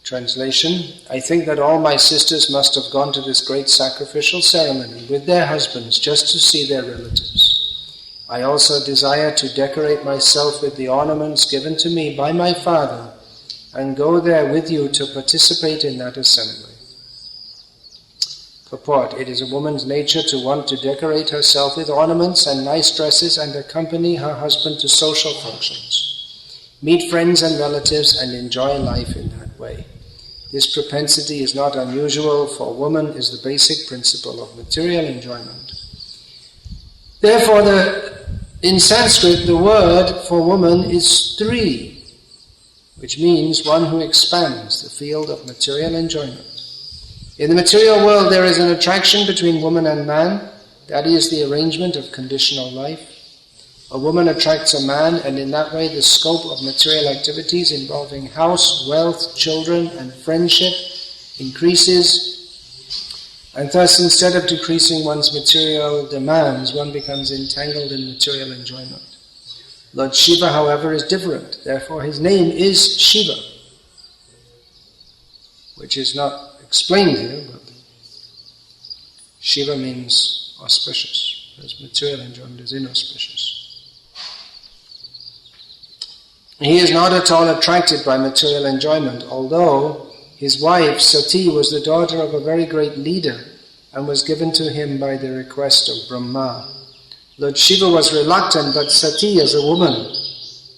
Translation: I think that all my sisters must have gone to this great sacrificial ceremony with their husbands just to see their relatives. I also desire to decorate myself with the ornaments given to me by my father and go there with you to participate in that assembly. Purport: it is a woman's nature to want to decorate herself with ornaments and nice dresses and accompany her husband to social functions, meet friends and relatives, and enjoy life in that way. This propensity is not unusual, for woman is the basic principle of material enjoyment. Therefore, in Sanskrit, the word for woman is stri, which means one who expands the field of material enjoyment. In the material world, there is an attraction between woman and man. That is the arrangement of conditional life. A woman attracts a man, and in that way the scope of material activities involving house, wealth, children, and friendship increases. And thus, instead of decreasing one's material demands, one becomes entangled in material enjoyment. Lord Shiva, however, is different. Therefore, his name is Shiva, which is not explained here, but Shiva means auspicious, whereas material enjoyment is inauspicious. He is not at all attracted by material enjoyment, although his wife Sati was the daughter of a very great leader and was given to him by the request of Brahma. Lord Shiva was reluctant, but Sati, as a woman,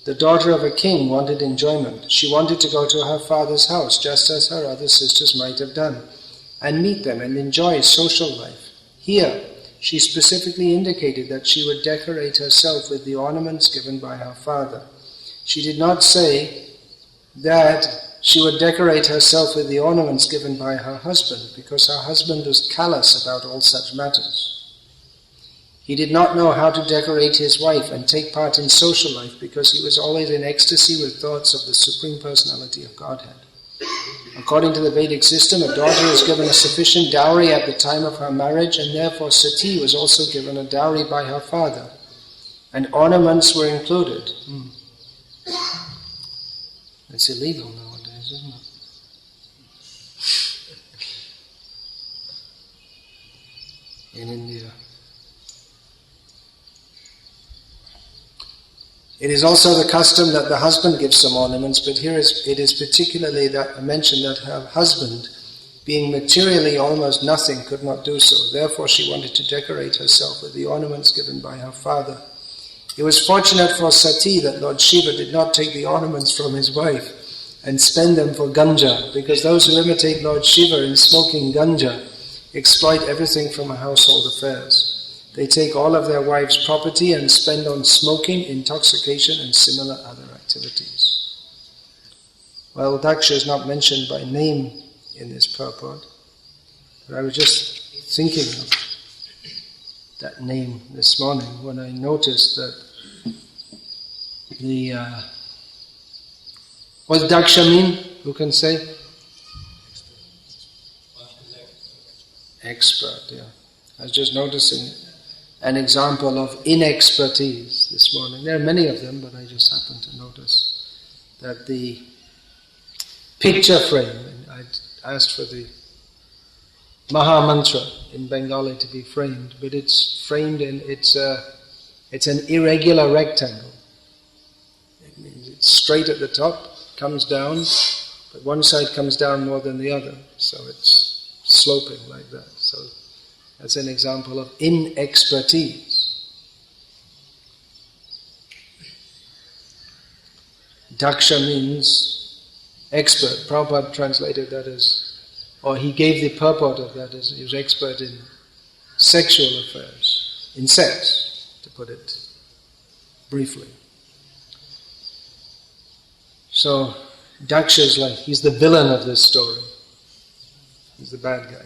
the daughter of a king, wanted enjoyment. She wanted to go to her father's house, just as her other sisters might have done, and meet them and enjoy social life. Here, she specifically indicated that she would decorate herself with the ornaments given by her father. She did not say that she would decorate herself with the ornaments given by her husband, because her husband was callous about all such matters. He did not know how to decorate his wife and take part in social life, because he was always in ecstasy with thoughts of the Supreme Personality of Godhead. According to the Vedic system, a daughter is given a sufficient dowry at the time of her marriage, and therefore Sati was also given a dowry by her father, and ornaments were included. It's illegal nowadays, isn't it? In India. It is also the custom that the husband gives some ornaments, but here it is particularly mentioned that her husband, being materially almost nothing, could not do so. Therefore she wanted to decorate herself with the ornaments given by her father. It was fortunate for Sati that Lord Shiva did not take the ornaments from his wife and spend them for ganja, because those who imitate Lord Shiva in smoking ganja exploit everything from household affairs. They take all of their wives' property and spend on smoking, intoxication, and similar other activities. Well, Daksha is not mentioned by name in this purport, but I was just thinking of that name this morning when I noticed that what does Daksha mean? Who can say? Expert, yeah. I was just noticing an example of inexpertise this morning. There are many of them, but I just happened to notice that the picture frame, I asked for the Maha Mantra in Bengali to be framed, but it's framed in, it's an irregular rectangle. It means it's straight at the top, comes down, but one side comes down more than the other, so it's sloping like that. So that's an example of inexpertise. Daksha means expert. Prabhupada translated that as, or he gave the purport of that as, he was expert in sexual affairs, in sex, to put it briefly. So Daksha is like, he's the villain of this story. He's the bad guy.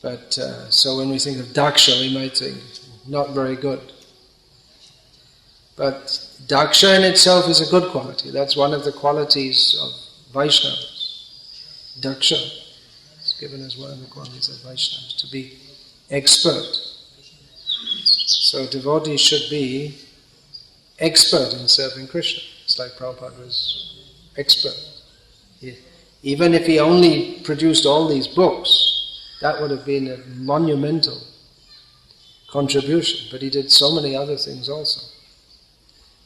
But so when we think of Daksha, we might think, not very good. But Daksha in itself is a good quality. That's one of the qualities of Vaishnavas. Daksha is given as one of the qualities of Vaishnavas, to be expert. So devotees should be expert in serving Krishna. It's like Prabhupada was expert. Even if he only produced all these books, that would have been a monumental contribution. But he did so many other things also.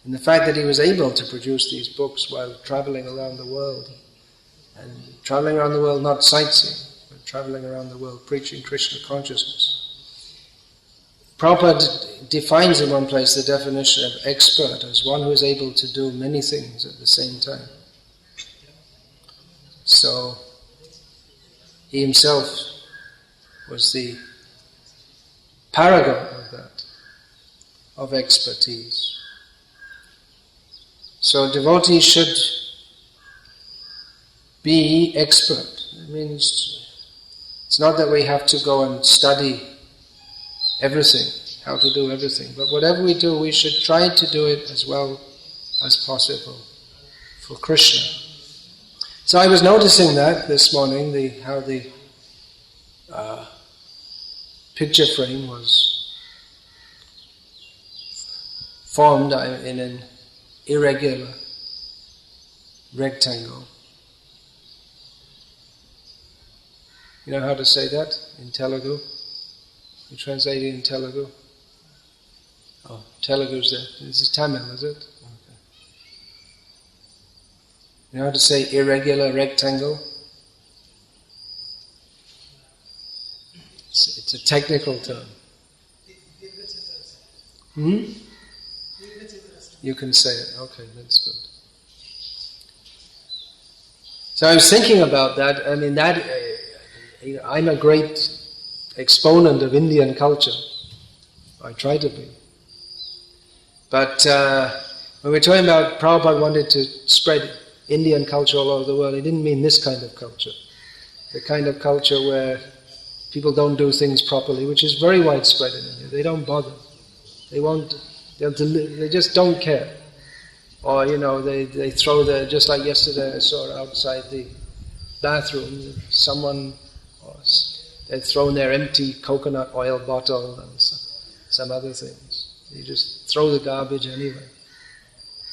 And the fact that he was able to produce these books while traveling around the world, and traveling around the world not sightseeing, but traveling around the world preaching Krishna consciousness. Prabhupada defines in one place the definition of expert as one who is able to do many things at the same time. So, he himself was the paragon of that, of expertise. So devotees should be expert. It means it's not that we have to go and study everything, how to do everything, but whatever we do, we should try to do it as well as possible for Krishna. So I was noticing that this morning, how the picture frame was formed in an irregular rectangle. You know how to say that in Telugu? You translate it in Telugu? Oh, Telugu's there. This is Tamil, is it? Okay. You know how to say irregular rectangle? It's a technical term. You can say it. Okay, that's good. So I was thinking about that. I mean, I'm a great exponent of Indian culture. I try to be. But when we're talking about Prabhupada wanted to spread Indian culture all over the world, he didn't mean this kind of culture. The kind of culture where people don't do things properly, which is very widespread in India. They don't bother. They just don't care. Or, they throw just like yesterday I saw outside the bathroom, they'd thrown their empty coconut oil bottle and some other things. You just throw the garbage anywhere.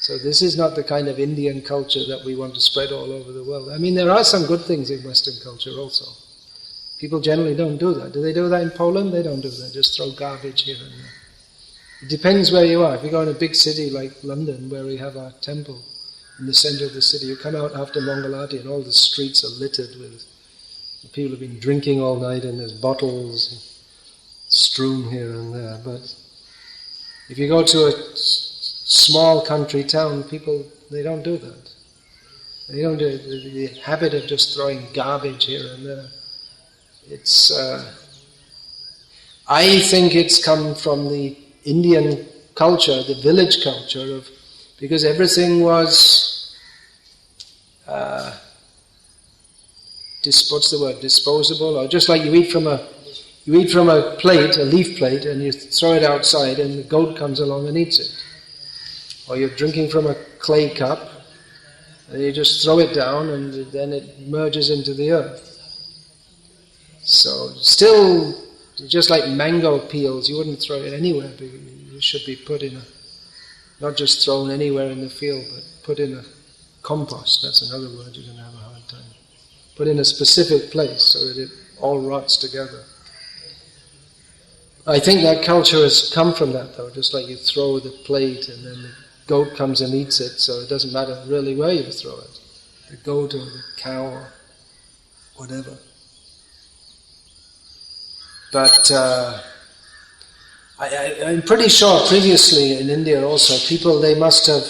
So this is not the kind of Indian culture that we want to spread all over the world. I mean, there are some good things in Western culture also. People generally don't do that. Do they do that in Poland? They don't do that. Just throw garbage here and there. It depends where you are. If you go in a big city like London, where we have our temple in the center of the city, you come out after Mangalati and all the streets are littered with people have been drinking all night and there's bottles strewn here and there. But if you go to a small country town, people, they don't do that. They don't do it. The habit of just throwing garbage here and there. I think it's come from the Indian culture, the village culture because everything was, disposable, or just like you eat from a plate, a leaf plate, and you throw it outside and the goat comes along and eats it. Or you're drinking from a clay cup, and you just throw it down and then it merges into the earth. So still, just like mango peels, you wouldn't throw it anywhere, but it should be put in not just thrown anywhere in the field, but put in a compost. That's another word you're going to have a hard time. Put in a specific place so that it all rots together. I think that culture has come from that, though, just like you throw the plate and then the goat comes and eats it, so it doesn't matter really where you throw it. The goat or the cow or whatever. But I'm pretty sure previously in India also, people, they must have,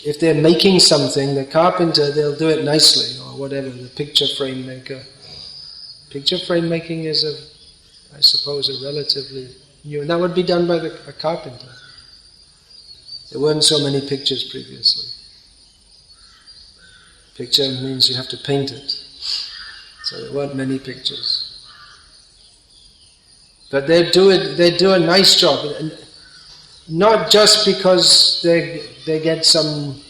if they're making something, the carpenter, they'll do it nicely, or whatever, the picture frame maker. Picture frame making is, I suppose, a relatively new, and that would be done by a carpenter. There weren't so many pictures previously. Picture means you have to paint it. So there weren't many pictures. But they do a nice job, and not just because they get some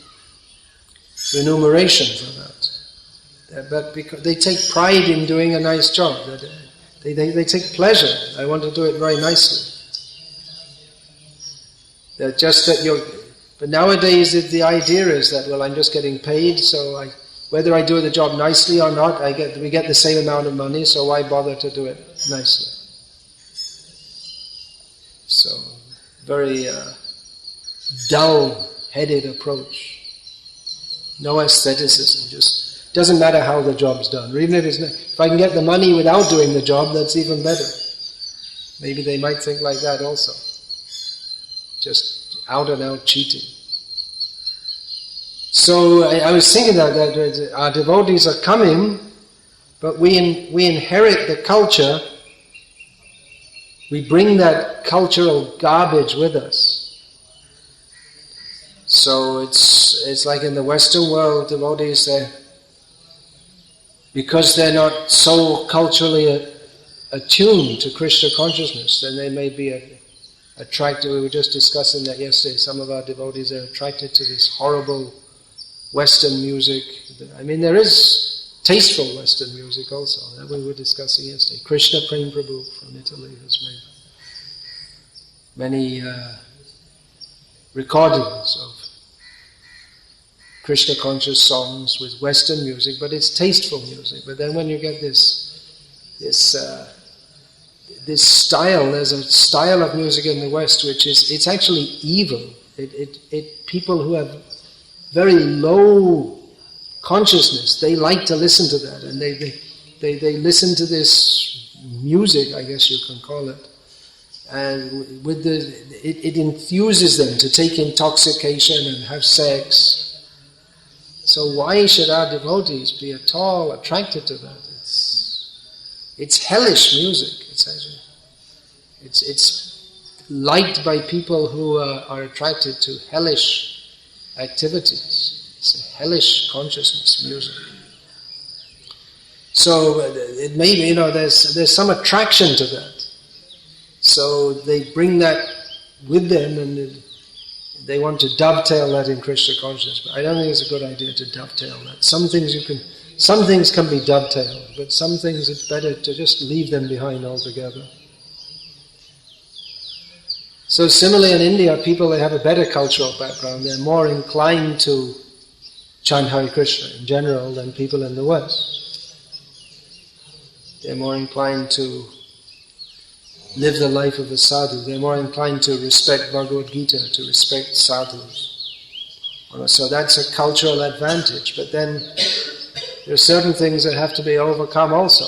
remuneration for that, but because they take pride in doing a nice job. They take pleasure. I want to do it very nicely. Just that But nowadays the idea is that, well, I'm just getting paid, so whether I do the job nicely or not, we get the same amount of money, so why bother to do it nicely? So, very dull-headed approach. No aestheticism, just doesn't matter how the job's done. Or even if I can get the money without doing the job, that's even better. Maybe they might think like that also. Just out and out cheating. So I was thinking that our devotees are coming, but we inherit the culture. We bring that cultural garbage with us. So it's like in the Western world, devotees, because they're not so culturally attuned to Krishna consciousness, then they may be attracted. We were just discussing that yesterday. Some of our devotees are attracted to this horrible Western music. I mean, there is tasteful Western music also, that we were discussing yesterday. Krishna Prem Prabhu from Italy has made many recordings of Krishna conscious songs with Western music, but it's tasteful music. But then when you get this style, there's a style of music in the West which it's actually evil. People who have very low consciousness, they like to listen to that, and they listen to this music, I guess you can call it, and it enthuses them to take intoxication and have sex. So why should our devotees be at all attracted to that? It's hellish music. It's liked by people who are attracted to hellish activities. It's a hellish consciousness music. So it may be, there's some attraction to that. So they bring that with them, and they want to dovetail that in Krishna consciousness. But I don't think it's a good idea to dovetail that. Some things can be dovetailed, but some things it's better to just leave them behind altogether. So similarly in India, people that have a better cultural background, they're more inclined to chant Hare Krishna in general than people in the West. They're more inclined to live the life of a sadhu. They're more inclined to respect Bhagavad Gita, to respect sadhus. So that's a cultural advantage. But then there are certain things that have to be overcome also.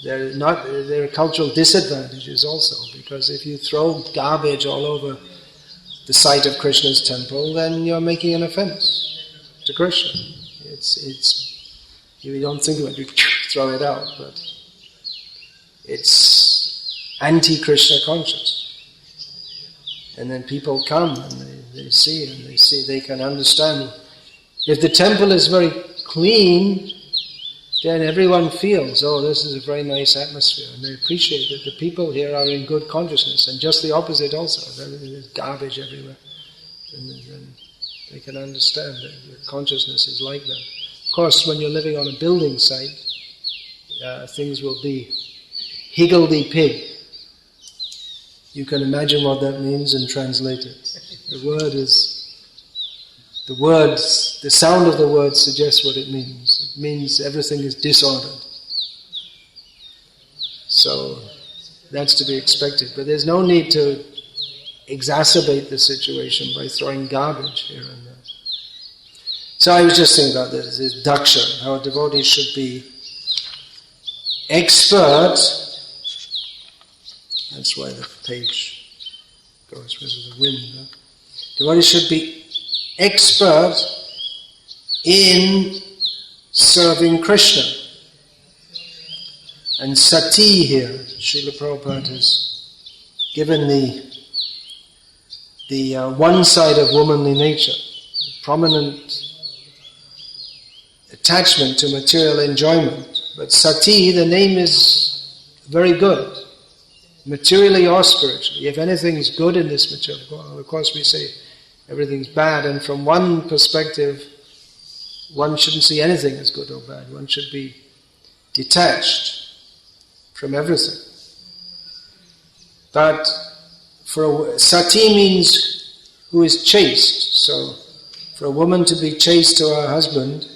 There are cultural disadvantages also, because if you throw garbage all over the site of Krishna's temple, then you're making an offense to Krishna. You don't think about it, you throw it out, but it's anti-Krishna conscious. And then people come and they see, they can understand. If the temple is very clean, then everyone feels, this is a very nice atmosphere, and they appreciate that the people here are in good consciousness, and just the opposite also, there's garbage everywhere. And they can understand that the consciousness is like that. Of course, when you're living on a building site, things will be higgledy-pig. You can imagine what that means and translate it. The sound of the word suggests what it means. It means everything is disordered. So that's to be expected. But there's no need to exacerbate the situation by throwing garbage here and there. So I was just thinking about this daksha, how a devotee should be expert. That's why the page goes with the wind. Huh? Devotee should be expert in serving Krishna. And sati here, Srila Prabhupada has given the one side of womanly nature, prominent attachment to material enjoyment. But sati, the name is very good, materially or spiritually. If anything's good in this material, well, of course we say everything's bad, and from one perspective, one shouldn't see anything as good or bad. One should be detached from everything. But sati means who is chaste. So for a woman to be chaste to her husband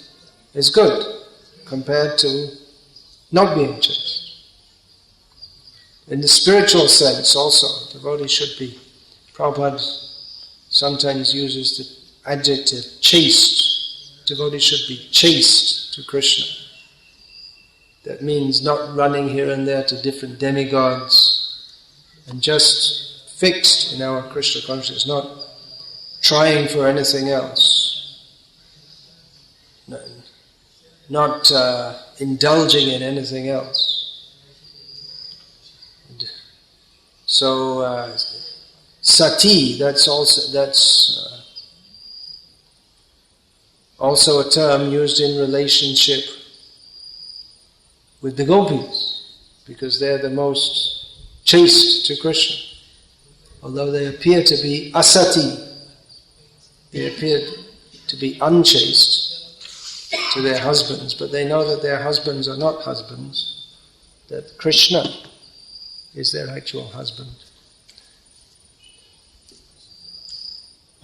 is good compared to not being chaste. In the spiritual sense also, devotee should be, Prabhupada sometimes uses the adjective chaste. Devotee should be chaste to Krishna. That means not running here and there to different demigods and just fixed in our Krishna consciousness, not trying for anything else, not indulging in anything else. So sati, that's also a term used in relationship with the gopis, because they're the most chaste to Krishna. Although they appear to be asati, they appear to be unchaste to their husbands, but they know that their husbands are not husbands, that Krishna is their actual husband.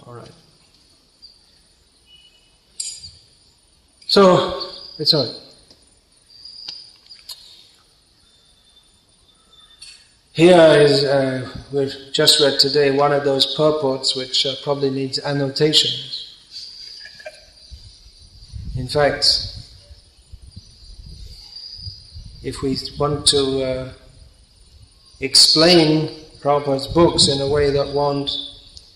All right. So, it's all right. Here is, we've just read today, one of those purports which probably needs annotations. In fact, if we want to explain Prabhupada's books in a way that won't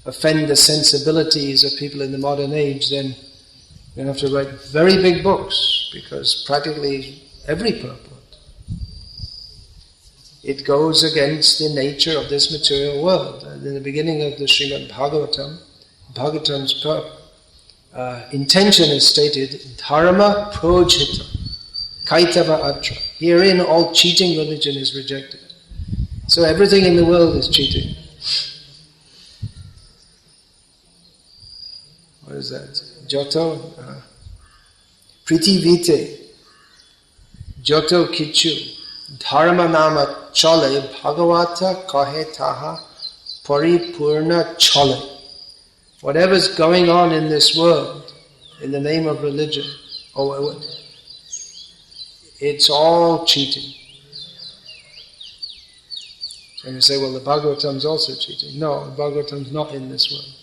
offend the sensibilities of people in the modern age, then we have to write very big books, because practically every purport, it goes against the nature of this material world. And in the beginning of the Srimad Bhagavatam, Bhagavatam's intention is stated, dharma projita, kaitava atra. Herein all cheating religion is rejected. So everything in the world is cheating. What is that? Joto? Priti vite. Joto kichu. Dharma nama chale bhagavata kahe taha paripurna chale. Whatever's going on in this world, in the name of religion, it's all cheating. So you say, well, the Bhagavatam's also cheating. No, the Bhagavatam's not in this world.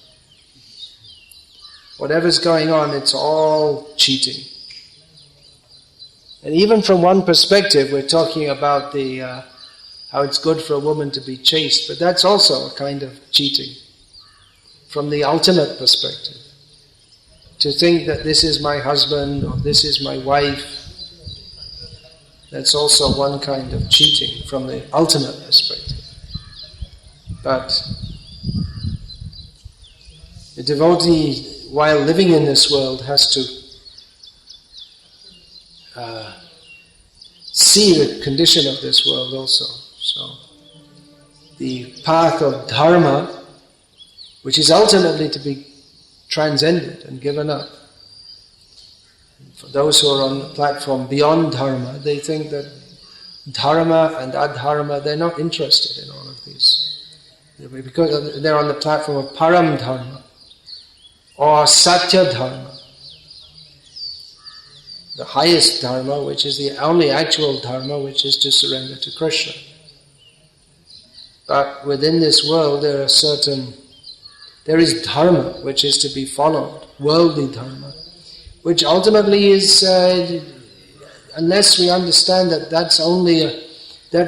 Whatever's going on, it's all cheating. And even from one perspective, we're talking about how it's good for a woman to be chaste, but that's also a kind of cheating. From the ultimate perspective, to think that this is my husband or this is my wife, that's also one kind of cheating from the ultimate perspective. But the devotee, while living in this world, has to see the condition of this world also. So, the path of dharma, which is ultimately to be transcended and given up. For those who are on the platform beyond dharma, they think that dharma and adharma, they're not interested in all of these. Because they're on the platform of param dharma or satya dharma. The highest dharma, which is the only actual dharma, which is to surrender to Krishna. But within this world there is dharma which is to be followed, worldly dharma, which ultimately is, unless we understand that that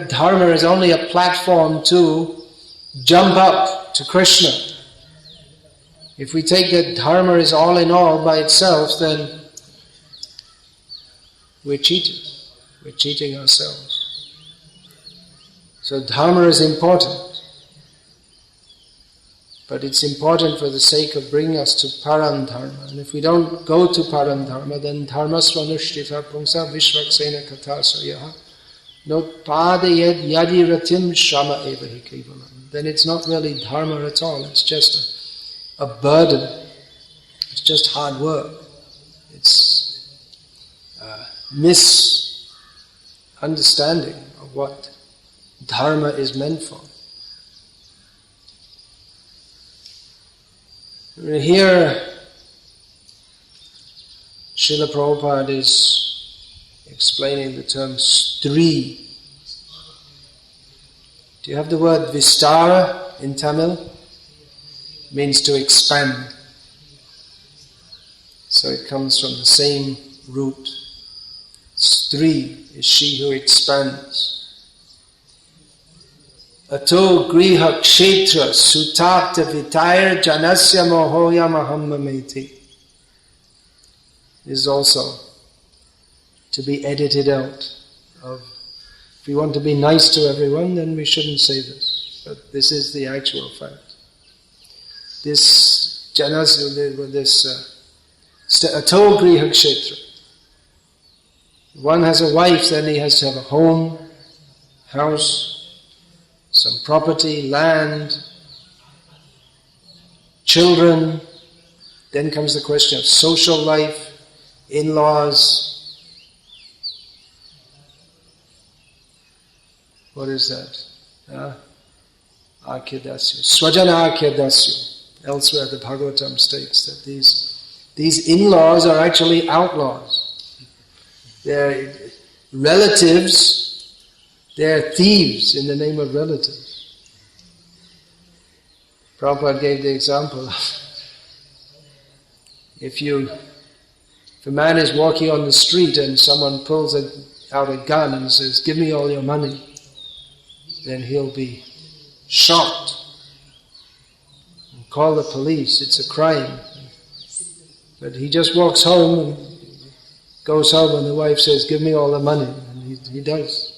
dharma is only a platform to jump up to Krishna. If we take that dharma is all in all by itself, then we're cheated. We're cheating ourselves. So dharma is important. But it's important for the sake of bringing us to param dharma. And if we don't go to param dharma, then dharma svanushtita pungsa vishvaksena kathasayaha notpadayad yadi ratim shama evahi kevalam. Then it's not really dharma at all. It's just a burden. It's just hard work. It's misunderstanding of what dharma is meant for. Here, Srila Prabhupada is explaining the term stri. Do you have the word vistara in Tamil? It means to expand. So it comes from the same root. Stri is she who expands. Ato griha kshetra sutapta vitair janasya mohoya mahammameti is also to be edited out. If we want to be nice to everyone, then we shouldn't say this. But this is the actual fact. This janasya, ato griha kshetra. If one has a wife, then he has to have a home, house, some property, land, children. Then comes the question of social life, in-laws. What is that? Akyadasya. Swajana akyadasya. Elsewhere the Bhagavatam states that these in-laws are actually outlaws. They're relatives. They're thieves in the name of relatives. Prabhupada gave the example of if a man is walking on the street and someone pulls out a gun and says, "Give me all your money," then he'll be shot and call the police. It's a crime. But he just walks home and goes home and the wife says, "Give me all the money," and he does.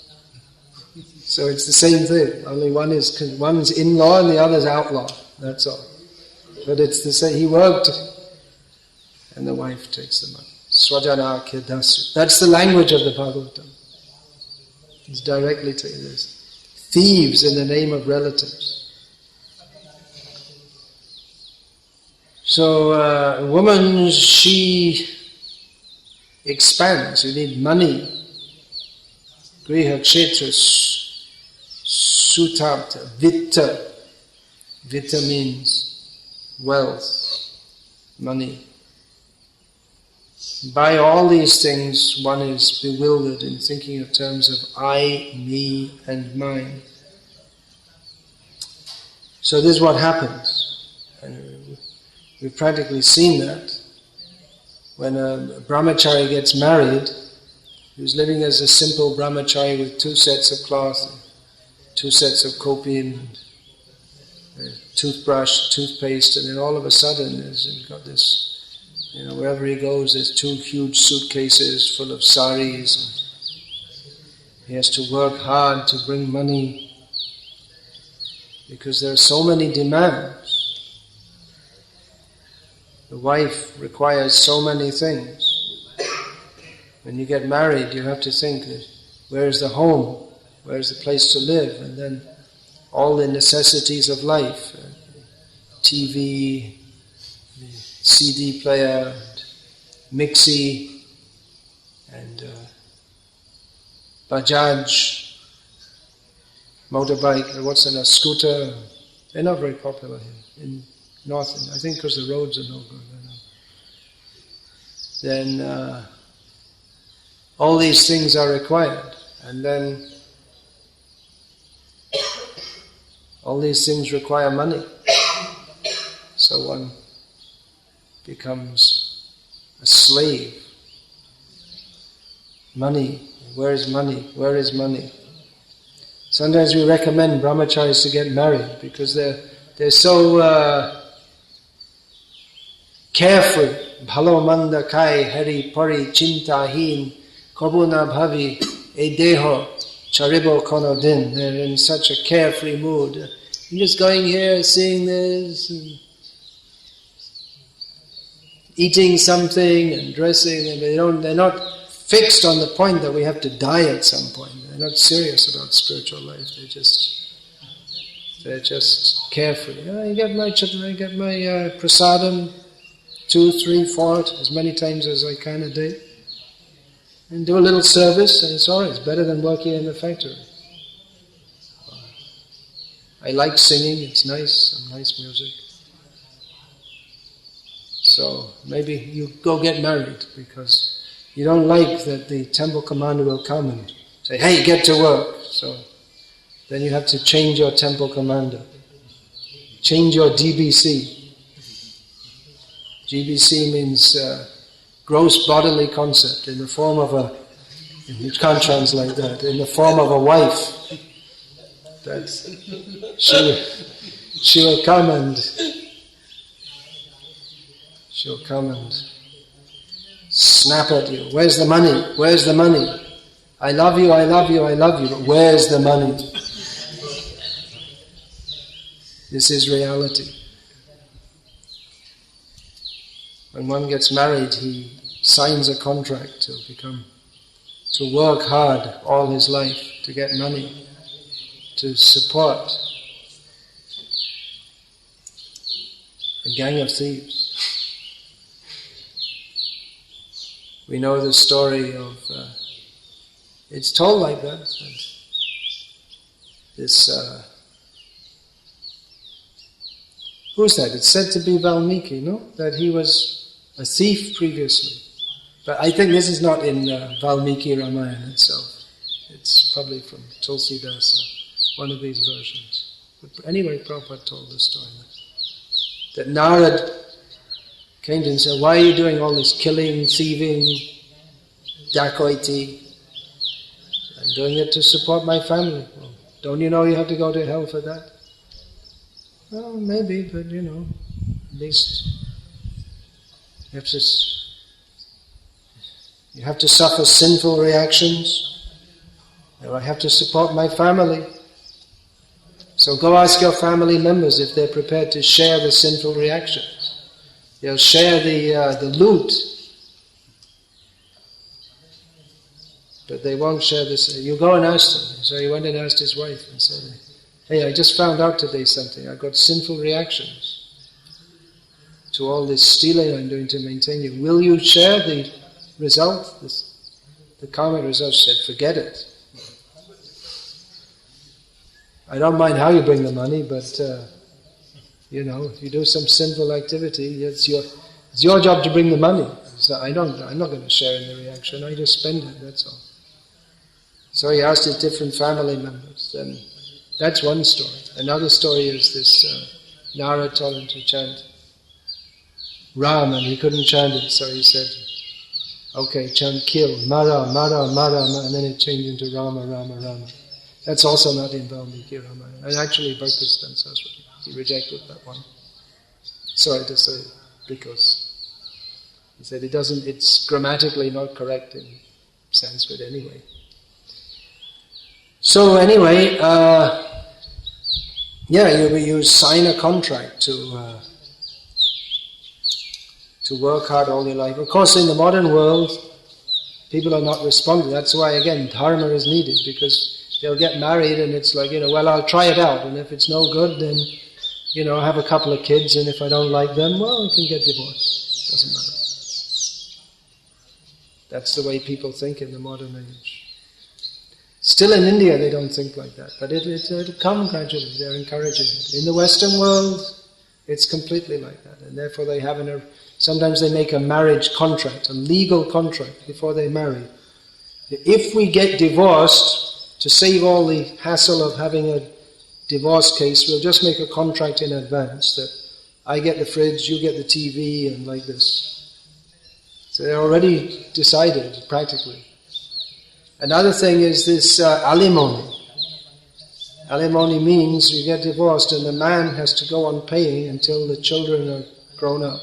So it's the same thing, only one's in-law and the other's outlaw, that's all. But it's the same, he worked and the wife takes the money. Swajana Kedasya. That's the language of the Bhagavatam. It's directly to this. Thieves in the name of relatives. So a woman, she expands. You need money. Griha Kshetra Sutapta, Vitta. Vitta means wealth, money. By all these things, one is bewildered in thinking of terms of I, me, and mine. So this is what happens. And we've practically seen that. When a brahmachari gets married, who's living as a simple brahmachari with 2 sets of cloth, 2 sets of kopin, toothbrush, toothpaste, and then all of a sudden he's got this, wherever he goes there's 2 huge suitcases full of saris. He has to work hard to bring money because there are so many demands. The wife requires so many things. When you get married, you have to think, where is the home? Where is the place to live? And then all the necessities of life, TV, CD player, mixie, and Bajaj, motorbike, a scooter. They're not very popular here in North India. I think because the roads are no good. Then all these things are required, and then all these things require money. So one becomes a slave. Money. Where is money? Where is money? Sometimes we recommend brahmacharis to get married because they're so carefree. Bhalo manda kai hari pari chintahin kobuna bhavi e deho charibo kono din. They're in such a carefree mood. I'm just going here, seeing this, and eating something and dressing, and they're not fixed on the point that we have to die at some point. They're not serious about spiritual life. They're just carefree. I get my prasadam 2, 3, 4, as many times as I can a day, and do a little service, and it's alright. It's better than working in the factory. I like singing. It's nice, some nice music. So maybe you go get married because you don't like that the temple commander will come and say, hey, get to work. So then you have to change your temple commander. Change your GBC. GBC means gross bodily concept in the form of a, you can't translate that, in the form of a wife. That's, she'll come and snap at you. Where's the money? Where's the money? I love you, I love you, I love you, but where's the money? This is reality. When one gets married, he signs a contract to work hard all his life to get money, to support a gang of thieves. We know the story of, it's told like that, this, who's that? It's said to be Valmiki, no? That he was a thief previously. But I think this is not in Valmiki Ramayana itself. It's probably from Tulsidasa, one of these versions. But anyway, Prabhupada told the story. That Narad came to him and said, why are you doing all this killing, thieving, dacoity? I'm doing it to support my family. Well, don't you know you have to go to hell for that? Well, maybe, but at least you have to suffer sinful reactions. I have to support my family. So go ask your family members if they're prepared to share the sinful reactions. They'll share the loot, but they won't share this. You go and ask them. So he went and asked his wife and said, hey, I just found out today something. I got sinful reactions to all this stealing I'm doing to maintain you. Will you share the result? The karmic result. Said, forget it. I don't mind how you bring the money, but if you do some sinful activity, it's your job to bring the money. So I'm not going to share in the reaction. I just spend it. That's all. So he asked his different family members. And that's one story. Another story is this Narad told him to chant Ram, and he couldn't chant it, so he said, okay, chant kill, Mara, Mara, Mara, and then it changed into Rama, Rama, Rama. That's also not in Valmiki Ramayana. And actually Bhaktisiddhanta Saraswati, he rejected that one. Sorry to say, because he said it's grammatically not correct in Sanskrit anyway. So anyway, you sign a contract to work hard all your life. Of course, in the modern world, people are not responding. That's why, again, dharma is needed, because they'll get married and it's like, well, I'll try it out, and if it's no good, then, I have a couple of kids, and if I don't like them, well, I can get divorced. Doesn't matter. That's the way people think in the modern age. Still in India, they don't think like that, but it'll come gradually. They're encouraging it. In the Western world, it's completely like that, and therefore they have sometimes they make a marriage contract, a legal contract, before they marry. If we get divorced, to save all the hassle of having a divorce case, we'll just make a contract in advance that I get the fridge, you get the TV, and like this. So they're already decided, practically. Another thing is this alimony. Alimony means you get divorced and the man has to go on paying until the children are grown up.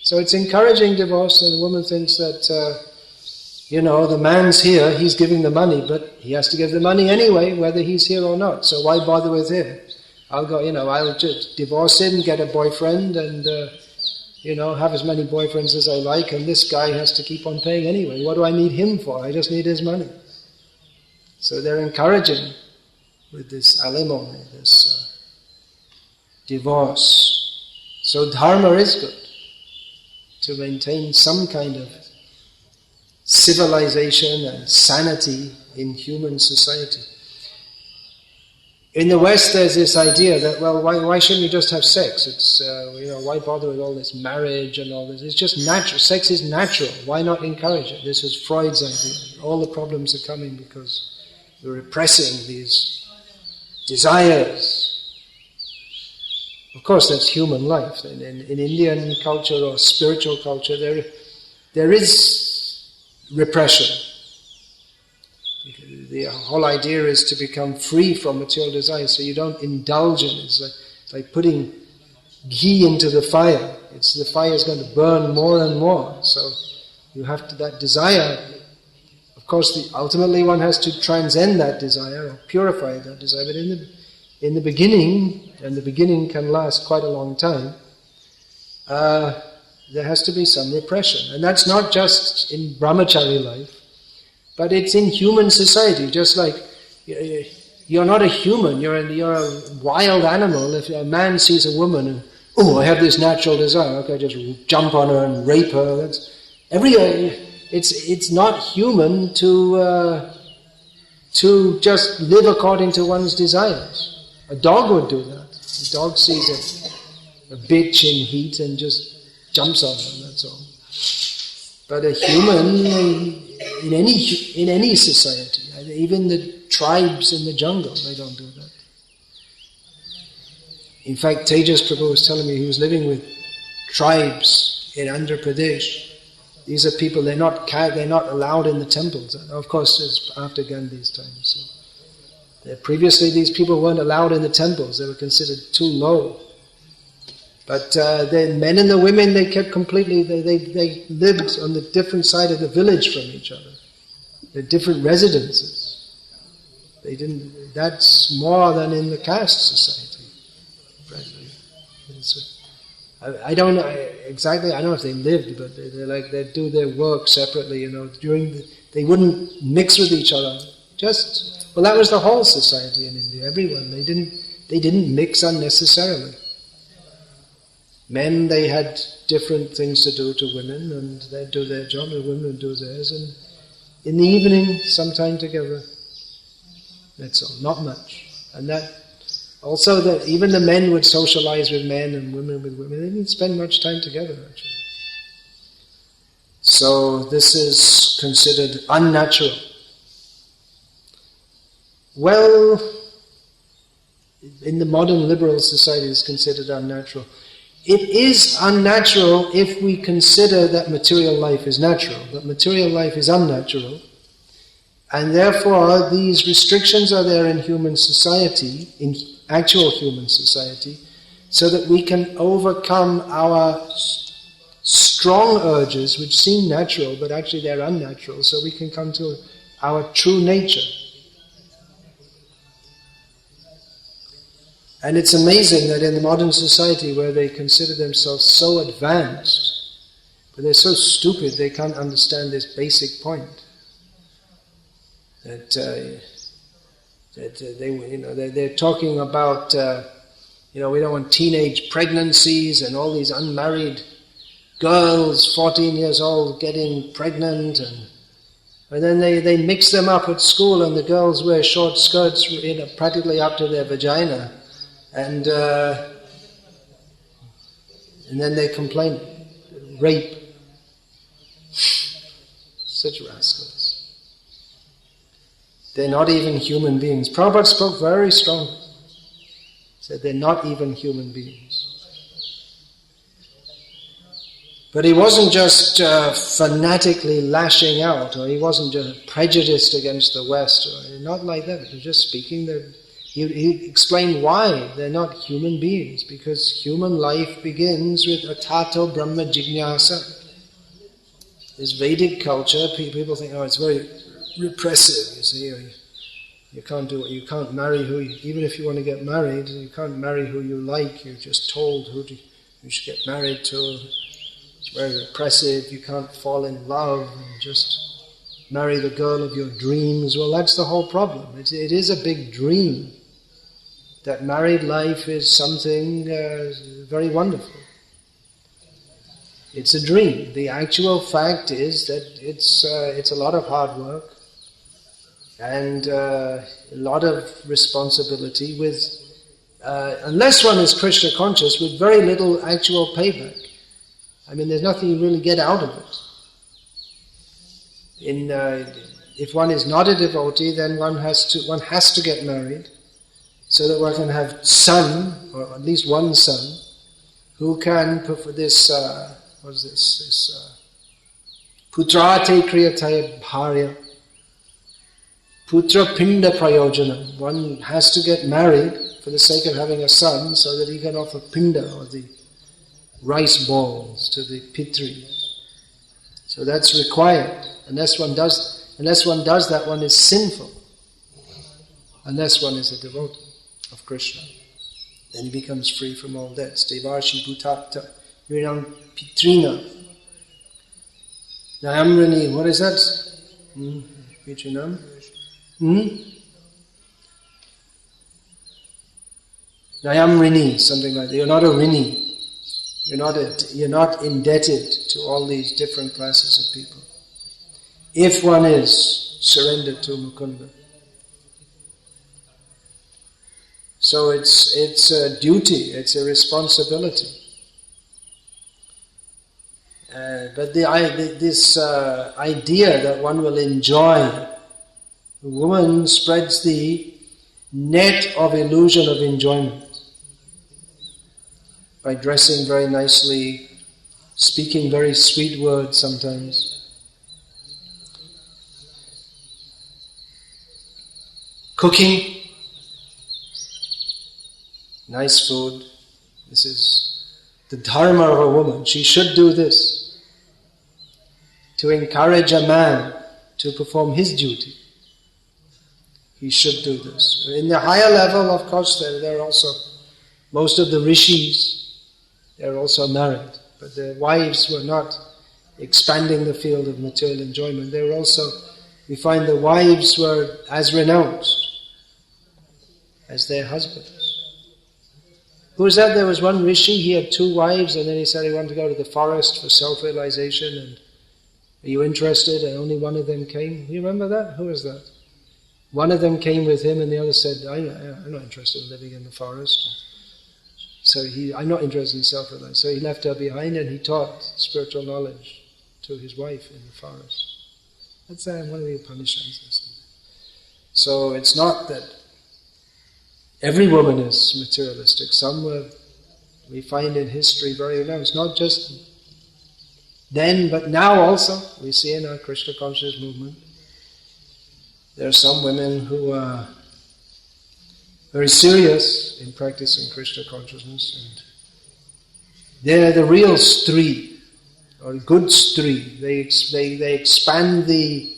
So it's encouraging divorce, and the woman thinks that, the man's here, he's giving the money, but he has to give the money anyway, whether he's here or not. So why bother with him? I'll just divorce him, get a boyfriend, and, have as many boyfriends as I like, and this guy has to keep on paying anyway. What do I need him for? I just need his money. So they're encouraging with this alimony, this divorce. So dharma is good, to maintain some kind of civilization and sanity in human society. In the West, there's this idea that, well, why shouldn't you just have sex? It's, why bother with all this marriage and all this? It's just natural. Sex is natural. Why not encourage it? This is Freud's idea. All the problems are coming because you're repressing these desires. Of course, that's human life. In Indian culture or spiritual culture, there is repression. The whole idea is to become free from material desire, so you don't indulge in it. It's like putting ghee into the fire. The fire is going to burn more and more. So you have to, that desire, of course, ultimately one has to transcend that desire or purify that desire. But in the beginning, and the beginning can last quite a long time, there has to be some repression. And that's not just in brahmachari life, but it's in human society. Just like you're not a human, you're a wild animal. If a man sees a woman and, oh, I have this natural desire, okay, just jump on her and rape her. It's not human to just live according to one's desires. A dog would do that. A dog sees a bitch in heat and just jumps on her, that's all. But a human, in any society, even the tribes in the jungle, they don't do that. In fact, Tejas Prabhu was telling me he was living with tribes in Andhra Pradesh. These are people, they're not allowed in the temples. Of course, it's after Gandhi's time. So previously, these people weren't allowed in the temples. They were considered too low. But the men and the women, they kept completely, they lived on the different side of the village from each other. They're different residences. That's more than in the caste society. I don't know exactly, I don't know if they lived, but they do their work separately, they wouldn't mix with each other. That was the whole society in India, everyone. They didn't mix unnecessarily. Men, they had different things to do to women, and they'd do their job, the women would do theirs, and in the evening, sometime together. That's all, not much. And that also, that even the men would socialize with men and women with women. They didn't spend much time together, actually. So this is considered unnatural. Well, in the modern liberal society, it's considered unnatural. It is unnatural if we consider that material life is natural, but material life is unnatural. And therefore, these restrictions are there in human society, in actual human society, so that we can overcome our strong urges, which seem natural, but actually they're unnatural, so we can come to our true nature. And it's amazing that in the modern society, where they consider themselves so advanced, but they're so stupid they can't understand this basic point. They're talking about, we don't want teenage pregnancies and all these unmarried girls, 14 years old, getting pregnant, and then they mix them up at school, and the girls wear short skirts practically up to their vagina, and then they complain, rape. Such rascals. They're not even human beings. Prabhupada spoke very strongly. He said they're not even human beings. But he wasn't just fanatically lashing out, or he wasn't just prejudiced against the West, or not like that. He was just speaking. He explained why they're not human beings, because human life begins with atato brahma jignasa. This Vedic culture, people think, it's very repressive, you see. You can't do it. You can't marry even if you want to get married, you can't marry who you like. You're just told who you should get married to. It's very repressive. You can't fall in love and just marry the girl of your dreams. Well, that's the whole problem. It is a big dream that married life is something very wonderful. It's a dream. The actual fact is that it's a lot of hard work. and a lot of responsibility with, unless one is Krishna conscious, with very little actual payback. I mean, there's nothing you really get out of it. If one is not a devotee, then one has to get married, so that one can have son, or at least one son, who can perform this. What is this? This putrate kriyataya bharya, putra pinda prayojana. One has to get married for the sake of having a son, so that he can offer pinda, or the rice balls, to the pitris. So that's required. Unless one does that, one is sinful. Unless one is a devotee of Krishna, then he becomes free from all debts. Devarshi bhutata viram pitrina. Nayamrini, what is that? Vitrinam? Nayamrini, something like that. You're not a rini. You're not indebted to all these different classes of people, if one is surrendered to Mukunda. So it's a duty, it's a responsibility. But this idea that one will enjoy, the woman spreads the net of illusion of enjoyment by dressing very nicely, speaking very sweet words sometimes, cooking nice food. This is the dharma of a woman. She should do this to encourage a man to perform his duty. He should do this. In the higher level, of course, there are also most of the rishis. They're also married, but their wives were not expanding the field of material enjoyment. They were also, we find the wives were as renounced as their husbands. Who was that? There was one rishi, he had 2 wives, and then he said he wanted to go to the forest for self-realization, and are you interested? And only one of them came. You remember that? Who was that? One of them came with him, and the other said, I'm not interested in living in the forest. So I'm not interested in self-realization. So he left her behind, and he taught spiritual knowledge to his wife in the forest. That's one of the Upanishads. So it's not that every woman is materialistic. Some we find in history very renounced. Not just then, but now also. We see in our Krishna consciousness movement, there are some women who are very serious in practicing Krishna consciousness, and they're the real stri, or good stri. They expand the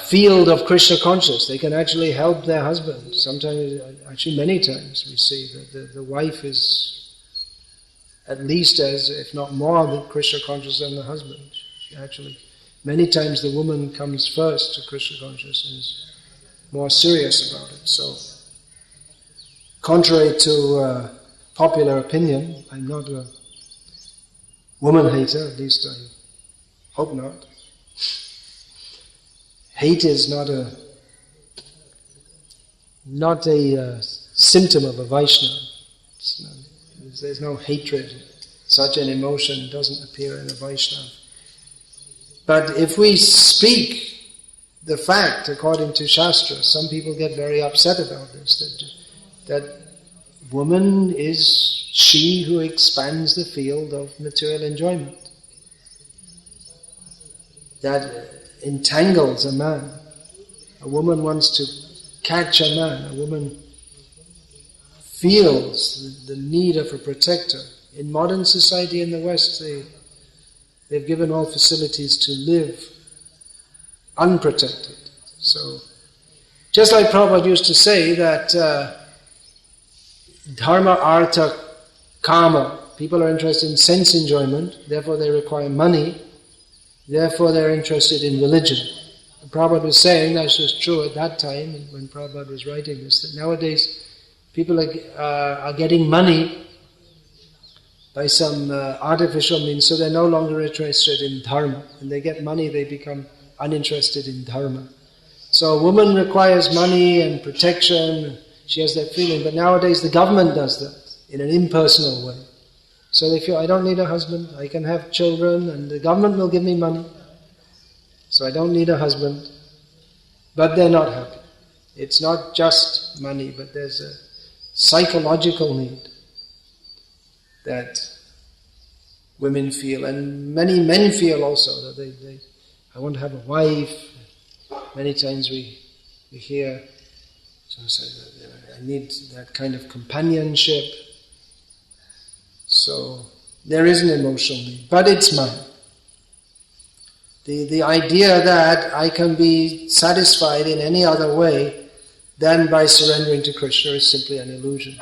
field of Krishna consciousness. They can actually help their husband. Sometimes, actually many times, we see that the wife is at least as, if not more, than Krishna conscious than the husband. She actually, many times the woman comes first to Krishna consciousness and is more serious about it. So, contrary to popular opinion, I'm not a woman hater, at least I hope not. Hate is not a symptom of a Vaishnava. There's no hatred. Such an emotion doesn't appear in a Vaishnava. But if we speak the fact, according to Shastra, some people get very upset about this, that woman is she who expands the field of material enjoyment. That entangles a man. A woman wants to catch a man. A woman feels the need of a protector. In modern society in the West, they've given all facilities to live unprotected. So, just like Prabhupada used to say that dharma, artha, kama, people are interested in sense enjoyment, therefore they require money, therefore they're interested in religion. And Prabhupada was saying, that was true at that time, when Prabhupada was writing this, that nowadays people are getting money by some artificial means, so they're no longer interested in dharma. When they get money, they become uninterested in dharma. So a woman requires money and protection, she has that feeling, but nowadays the government does that in an impersonal way. So they feel, I don't need a husband, I can have children and the government will give me money. So I don't need a husband. But they're not happy. It's not just money, but there's a psychological need that women feel, and many men feel also, that I want to have a wife. Many times we hear some say that I need that kind of companionship. So there is an emotional need, but it's mine. The idea that I can be satisfied in any other way than by surrendering to Krishna is simply an illusion.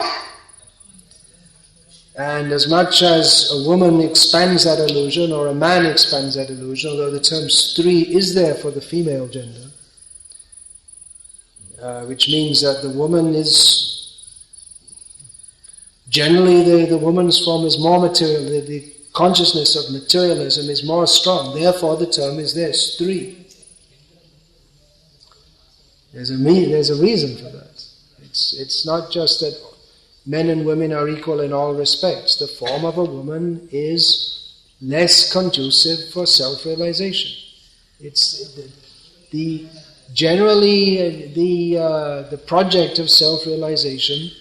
And as much as a woman expands that illusion, or a man expands that illusion, although the term stri is there for the female gender, which means that the woman is, generally the woman's form is more material, the consciousness of materialism is more strong, therefore the term is there, stri. There's a reason for that. It's not just that men and women are equal in all respects. The form of a woman is less conducive for self-realization. Generally the project of self-realization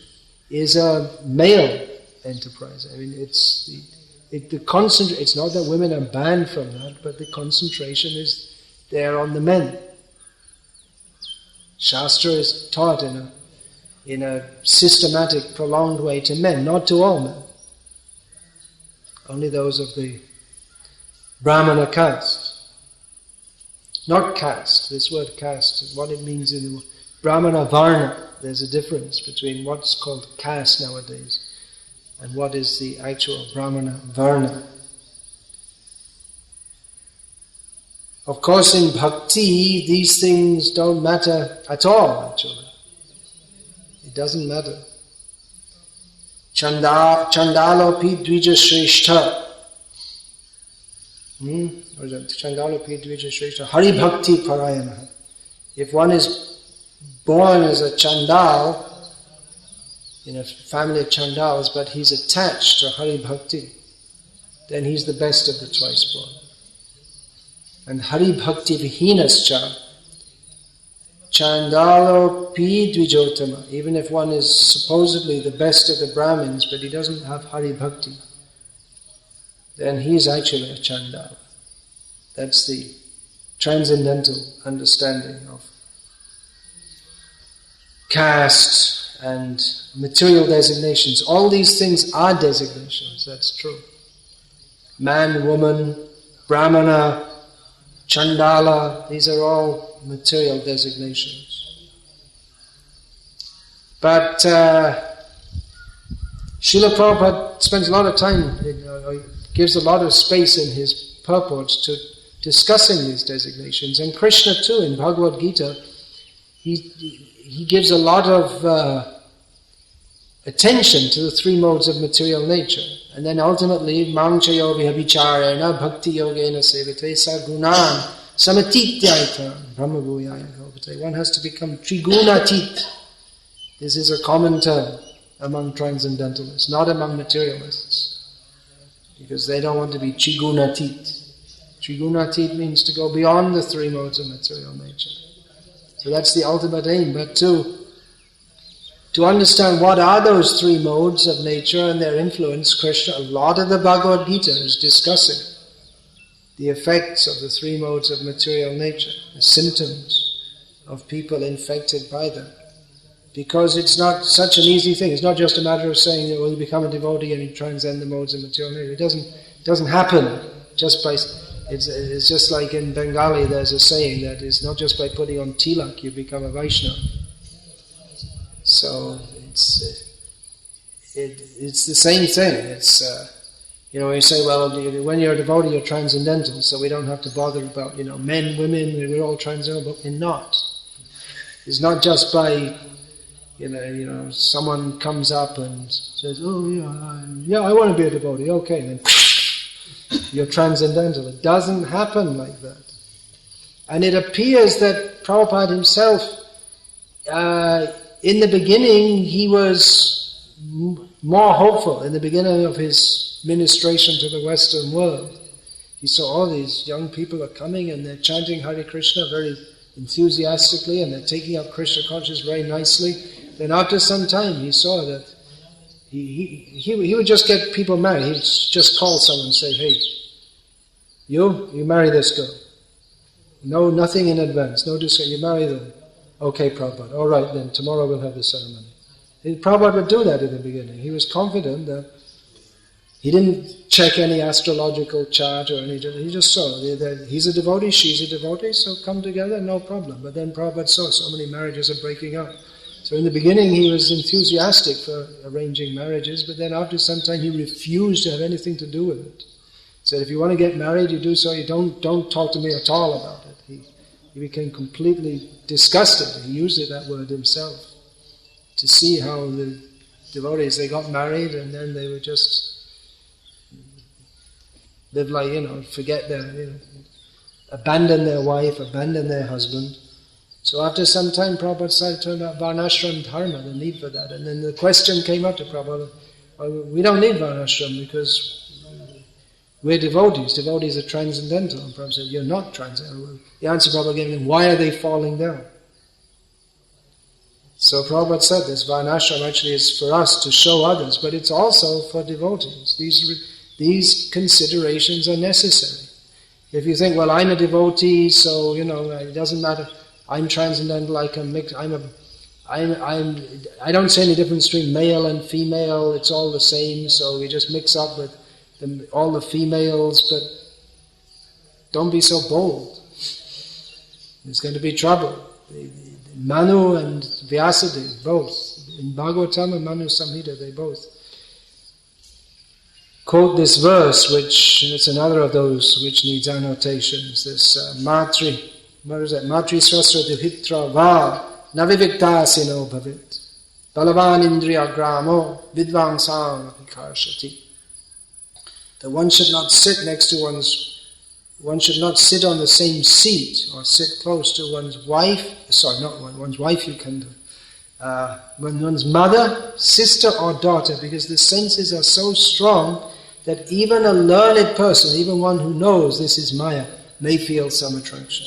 is a male enterprise. I mean, it's not that women are banned from that, but the concentration is there on the men. Shastra is taught in a systematic, prolonged way to men, not to all men. Only those of the Brahmana caste. Not caste, this word caste, what it means in the Brahmana varna. There's a difference between what's called caste nowadays and what is the actual Brahmana varna. Of course, in bhakti, these things don't matter at all, actually. It doesn't matter. Chandalopi dvija shrestha. Chandalopi dvija shrestha. Hari bhakti parayana. If one is born as a chandal, in a family of chandals, but he's attached to Hari Bhakti, then he's the best of the twice born. And Hari Bhakti vihinascha, chandalo pi dvijotama. Even if one is supposedly the best of the Brahmins, but he doesn't have Hari Bhakti, then he's actually a chandal. That's the transcendental understanding of caste and material designations. All these things are designations, that's true. Man, woman, Brahmana, Chandala, these are all material designations. But Srila Prabhupada spends a lot of time, gives a lot of space in his purports to discussing these designations. And Krishna too, in Bhagavad Gita, he gives a lot of attention to the three modes of material nature. And then ultimately, Mamchayo vihabhicharena bhakti yogena sevate sargunan samatityaita brahmabhuyaya kalpate. One has to become trigunatit. This is a common term among transcendentalists, not among materialists, because they don't want to be trigunatit. Trigunatit means to go beyond the three modes of material nature. So that's the ultimate aim. But to understand what are those three modes of nature and their influence, Krishna, a lot of the Bhagavad Gita is discussing the effects of the three modes of material nature, the symptoms of people infected by them. Because it's not such an easy thing. It's not just a matter of saying that, well, you become a devotee and you transcend the modes of material nature. It doesn't happen just by... It's just like in Bengali there's a saying that it's not just by putting on tilak you become a Vaishnava. So it's the same thing. It's you say, well, when you're a devotee you're transcendental, so we don't have to bother about men, women, we're all transcendental. But we're not. It's not just by someone comes up and says, oh yeah, I want to be a devotee. Okay, then you're transcendental. It doesn't happen like that. And it appears that Prabhupada himself, in the beginning, he was more hopeful. In the beginning of his ministration to the Western world, he saw all these young people are coming and they're chanting Hare Krishna very enthusiastically and they're taking up Krishna consciousness very nicely. Then after some time he saw that he would just get people married. He would just call someone and say, hey, you marry this girl. No, nothing in advance, no discussion, you marry them. Okay, Prabhupada, all right then, tomorrow we'll have the ceremony. Prabhupada would do that in the beginning. He was confident that he didn't check any astrological chart or anything. He just saw that he's a devotee, she's a devotee, so come together, no problem. But then Prabhupada saw so many marriages are breaking up. So in the beginning he was enthusiastic for arranging marriages, but then after some time he refused to have anything to do with it. He said, if you want to get married, you do so, you don't talk to me at all about it. He became completely disgusted. He used that word himself to see how the devotees, they got married and then they would just live like, forget their, abandon their wife, abandon their husband. So after some time, Prabhupada started to turn out Varnashram Dharma, the need for that. And then the question came up to Prabhupada, we don't need Varnashram because we're devotees. Devotees are transcendental. And Prabhupada said, you're not transcendental. The answer Prabhupada gave him, why are they falling down? So Prabhupada said this Varnashram actually is for us to show others, but it's also for devotees. These considerations are necessary. If you think, well, I'm a devotee, so it doesn't matter. I'm transcendental. I can mix. I don't see any difference between male and female. It's all the same. So we just mix up with all the females. But don't be so bold. There's going to be trouble. Manu and Vyasadeva, both in Bhagavatam and Manu Samhita, they both quote this verse, which it's another of those which needs annotations. This Matri Swasra Divitra Va Naviviktasino Bhavit Balavan Indriya Gramo Vidvangsam Vikarshati. That one should not sit next to one should not sit on the same seat or sit close to one's wife. Sorry, not one's wife you can do. One's mother, sister or daughter, because the senses are so strong that even a learned person, even one who knows this is Maya, may feel some attraction.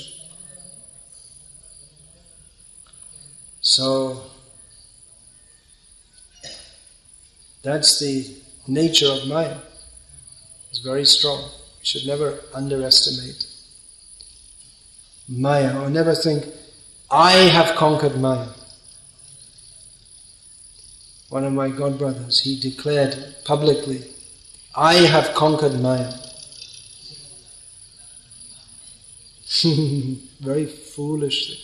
So, that's the nature of Maya. It's very strong. We should never underestimate Maya, or never think, I have conquered Maya. One of my godbrothers, he declared publicly, I have conquered Maya. Very foolishly.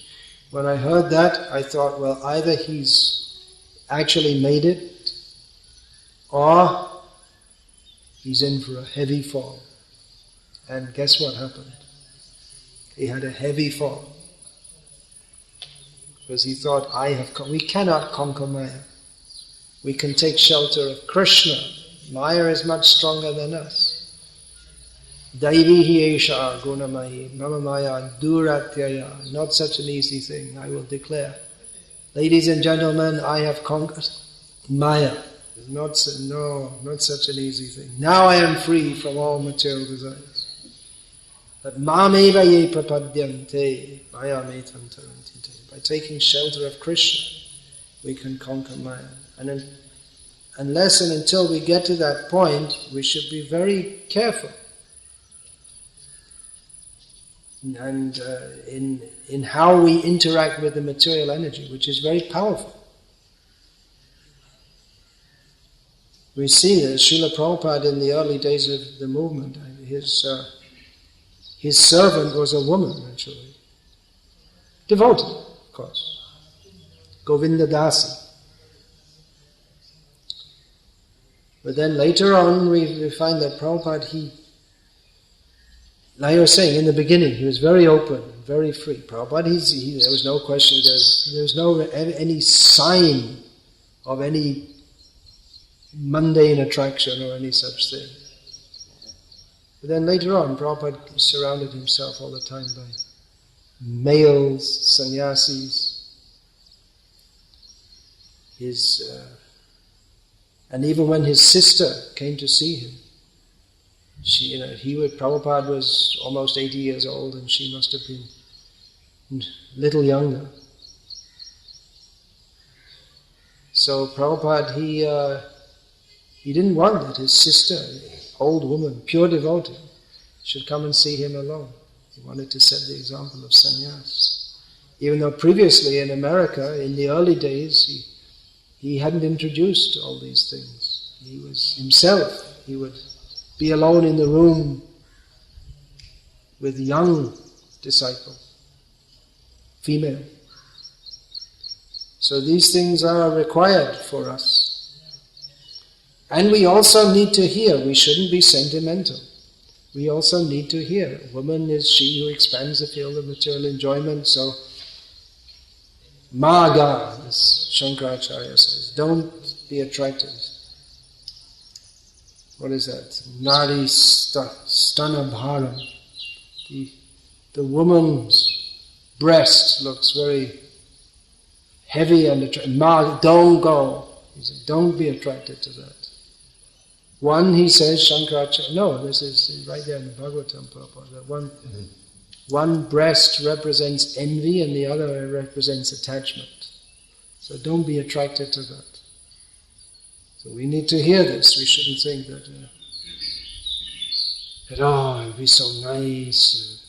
When I heard that, I thought, well, either he's actually made it, or he's in for a heavy fall. And guess what happened? He had a heavy fall. Because he thought, we cannot conquer Maya. We can take shelter of Krishna. Maya is much stronger than us. Daivihi esha gunamayi mama maya duratyaya. Not such an easy thing, I will declare. Ladies and gentlemen, I have conquered Maya. Not such an easy thing. Now I am free from all material desires. But mameva ye prapadyante maya metam tarantite. By taking shelter of Krishna, we can conquer Maya. And unless and until we get to that point, we should be very careful. And in how we interact with the material energy, which is very powerful. We see that Srila Prabhupada in the early days of the movement, his servant was a woman, actually. Devotee, of course. Govinda Dasi. But then later on, we find that Prabhupada, like I was saying, in the beginning, he was very open, very free. Prabhupada, there was no question, there was no any sign of any mundane attraction or any such thing. But then later on, Prabhupada surrounded himself all the time by males, sannyasis. And even when his sister came to see him, Prabhupada was almost 80 years old and she must have been a little younger. So Prabhupada, he didn't want that his sister, old woman, pure devotee, should come and see him alone. He wanted to set the example of sannyas. Even though previously in America, in the early days, he hadn't introduced all these things. He was himself, he would be alone in the room with young disciples, female. So these things are required for us. And we also need to hear, we shouldn't be sentimental. We also need to hear. Woman is she who expands the field of material enjoyment, so Maga, as Shankaracharya says, don't be attracted. What is that? Nari Stanabharam. The woman's breast looks very heavy and attractive. Don't go. He said, don't be attracted to that. One, he says, Shankaracharya, no, this is right there in the Bhagavatam purport, that one breast represents envy and the other represents attachment. So don't be attracted to that. So we need to hear this. We shouldn't think that, it'll be so nice,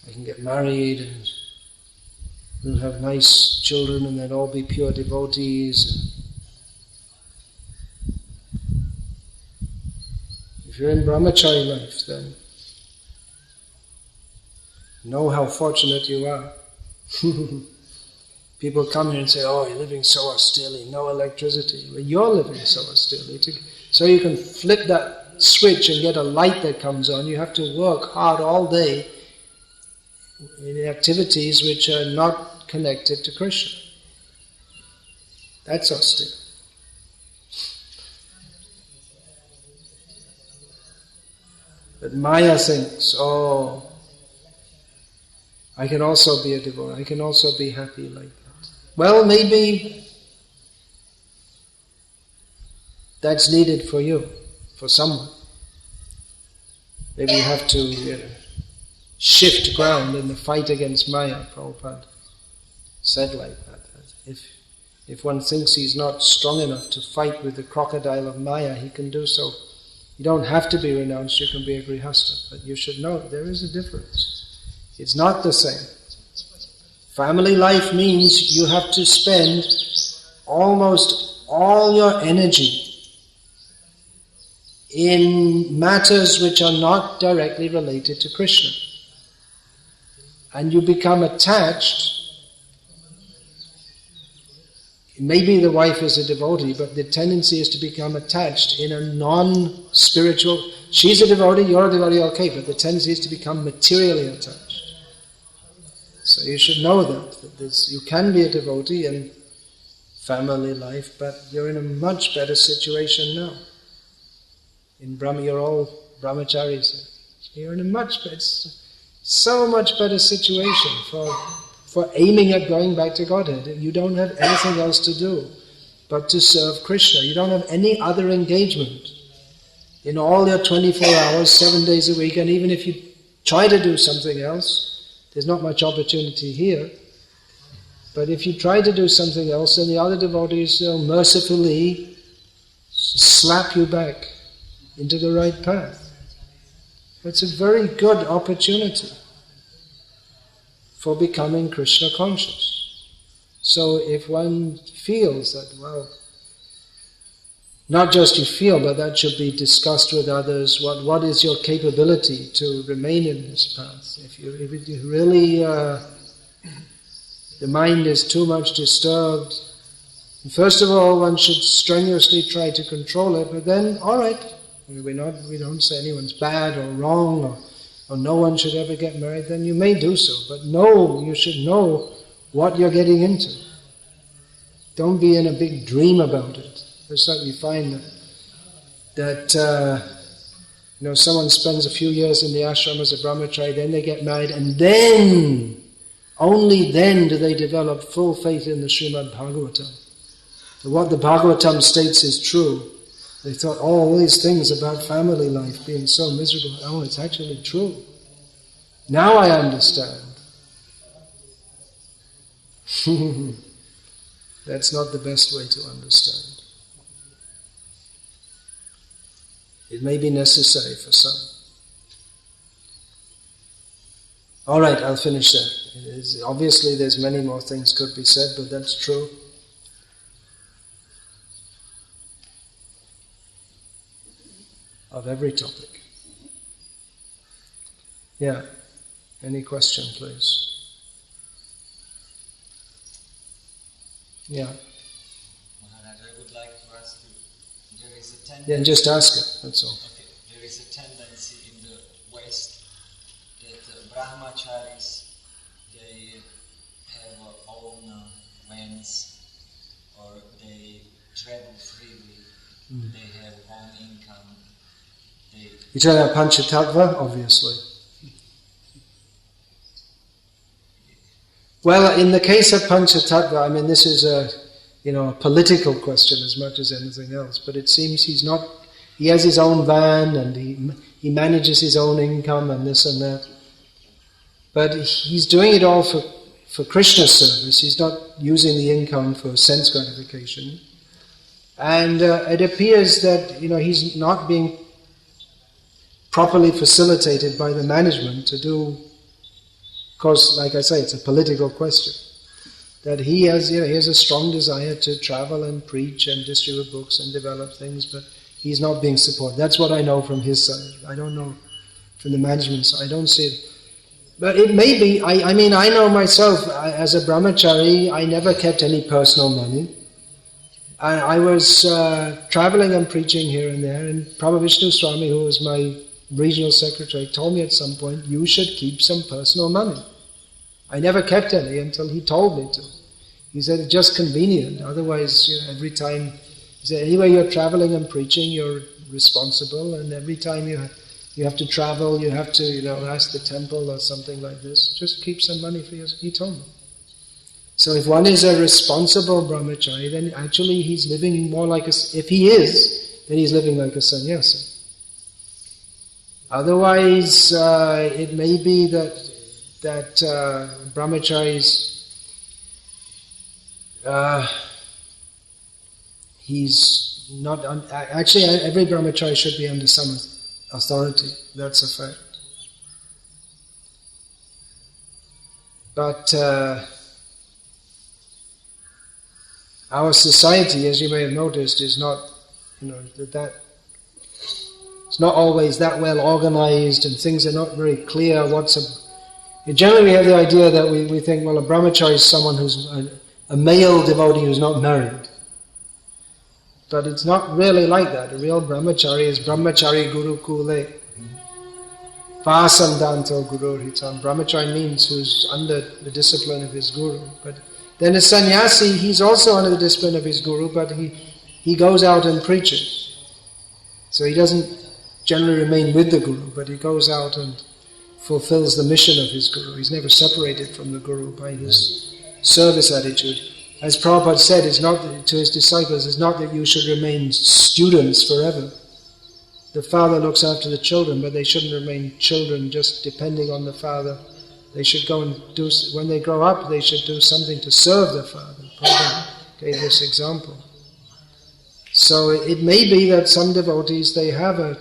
I can get married and we'll have nice children and they'll all be pure devotees. If you're in brahmachari life, then know how fortunate you are. People come here and say, oh, you're living so austerely, no electricity. Well, you're living so austerely. So you can flip that switch and get a light that comes on. You have to work hard all day in activities which are not connected to Krishna. That's austere. But Maya thinks, oh, I can also be a devotee, I can also be happy like that. Well, maybe that's needed for you, for someone. Maybe you have to shift ground in the fight against Maya, Prabhupada said like that. If one thinks he's not strong enough to fight with the crocodile of Maya, he can do so. You don't have to be renounced, you can be a grihastha, but you should know there is a difference. It's not the same. Family life means you have to spend almost all your energy in matters which are not directly related to Krishna. And you become attached. Maybe the wife is a devotee, but the tendency is to become attached in a non-spiritual... She's a devotee, you're a devotee, okay, but the tendency is to become materially attached. So you should know that you can be a devotee in family life, but you're in a much better situation now. In Brahma, you're all brahmacharis. You're in a so much better situation for aiming at going back to Godhead. You don't have anything else to do but to serve Krishna. You don't have any other engagement in all your 24 hours, 7 days a week, and even if you try to do something else, there's not much opportunity here. But if you try to do something else, then the other devotees mercifully slap you back into the right path. It's a very good opportunity for becoming Krishna conscious. So if one feels that, well, not just you feel, but that should be discussed with others, what is your capability to remain in this path? If it really, the mind is too much disturbed, first of all, one should strenuously try to control it, but then, all right, we don't say anyone's bad or wrong, or no one should ever get married, then you may do so. But you should know what you're getting into. Don't be in a big dream about it. That's what we find that Someone spends a few years in the ashram as a brahmachari, then they get married, and then, only then do they develop full faith in the Srimad Bhagavatam. So what the Bhagavatam states is true. They thought all these things about family life being so miserable. Oh, it's actually true. Now I understand. That's not the best way to understand. It may be necessary for some. All right, I'll finish there. Obviously, there's many more things could be said, but that's true. Of every topic. Yeah. Any question, please? Yeah. Maharaj, I would like to ask you, there is a tendency... Yeah, just ask it, that's all. Okay, there is a tendency in the West that brahmacharis, they have own vans, or they travel freely, they have own income. You're talking about Panchatattva, obviously. Well, in the case of Panchatattva, I mean, this is a political question as much as anything else. But it seems he has his own van and he manages his own income and this and that. But he's doing it all for Krishna's service. He's not using the income for sense gratification. And it appears that he's not being properly facilitated by the management to do. Of course, like I say, it's a political question. That he has a strong desire to travel and preach and distribute books and develop things, but he's not being supported. That's what I know from his side. I don't know from the management side. I don't see it. But it may be, I know myself, as a brahmachari, I never kept any personal money. I was traveling and preaching here and there, and Prabhavishnu Swami, who was my regional secretary, told me at some point, you should keep some personal money. I never kept any until he told me to. He said, it's just convenient. Otherwise, every time, he said, anyway you're traveling and preaching, you're responsible, and every time you have to travel, you have to, ask the temple or something like this. Just keep some money for yourself. He told me. So if one is a responsible brahmachari, then actually he's living more like if he is, then he's living like a sannyasi. Otherwise, it may be that brahmacharis, he's not. Actually, every brahmachari should be under some authority. That's a fact. But our society, as you may have noticed, is not, it's not always that well organized, and things are not very clear. Generally, we have the idea that we think, well, a brahmachari is someone who's a male devotee who's not married. But it's not really like that. A real brahmachari is brahmachari guru kule. Vasandanto guru hitam. Brahmachari means who's under the discipline of his guru. But then a sannyasi, he's also under the discipline of his guru, but he goes out and preaches. So he doesn't generally remain with the guru, but he goes out and fulfills the mission of his guru. He's never separated from the guru by his service attitude. As Prabhupada said, it's not to his disciples, it's not that you should remain students forever. The father looks after the children, but they shouldn't remain children just depending on the father. They should go and do, when they grow up, they should do something to serve the father. Prabhupada gave this example. So it may be that some devotees, they have a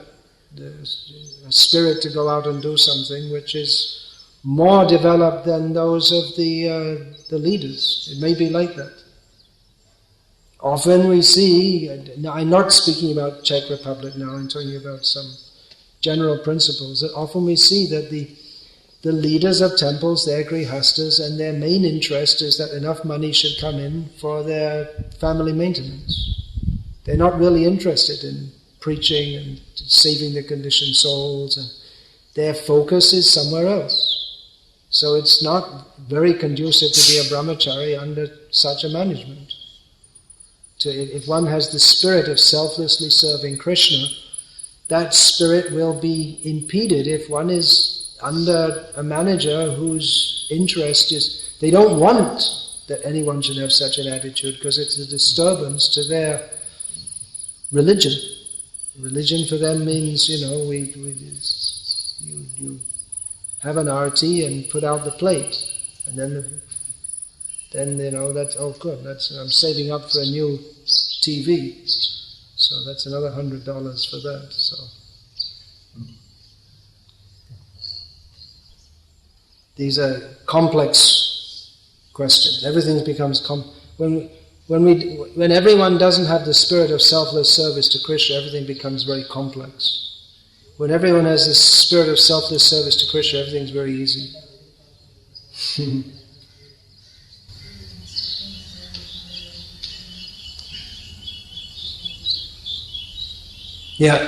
spirit to go out and do something which is more developed than those of the leaders. It may be like that. Often we see, I'm not speaking about Czech Republic now, I'm talking about some general principles, that often we see that the leaders of temples, they're grihastas, and their main interest is that enough money should come in for their family maintenance. They're not really interested in preaching and saving the conditioned souls, and their focus is somewhere else. So it's not very conducive to be a brahmachari under such a management. If one has the spirit of selflessly serving Krishna, that spirit will be impeded if one is under a manager whose interest is, they don't want that anyone should have such an attitude because it's a disturbance to their religion. Religion for them means, you have an arati and put out the plate, and then that's, oh good, I'm saving up for a new TV, so that's another $100 for that. So these are complex questions. Everything becomes when everyone doesn't have the spirit of selfless service to Krishna, everything becomes very complex. When everyone has the spirit of selfless service to Krishna, everything's very easy. Yeah.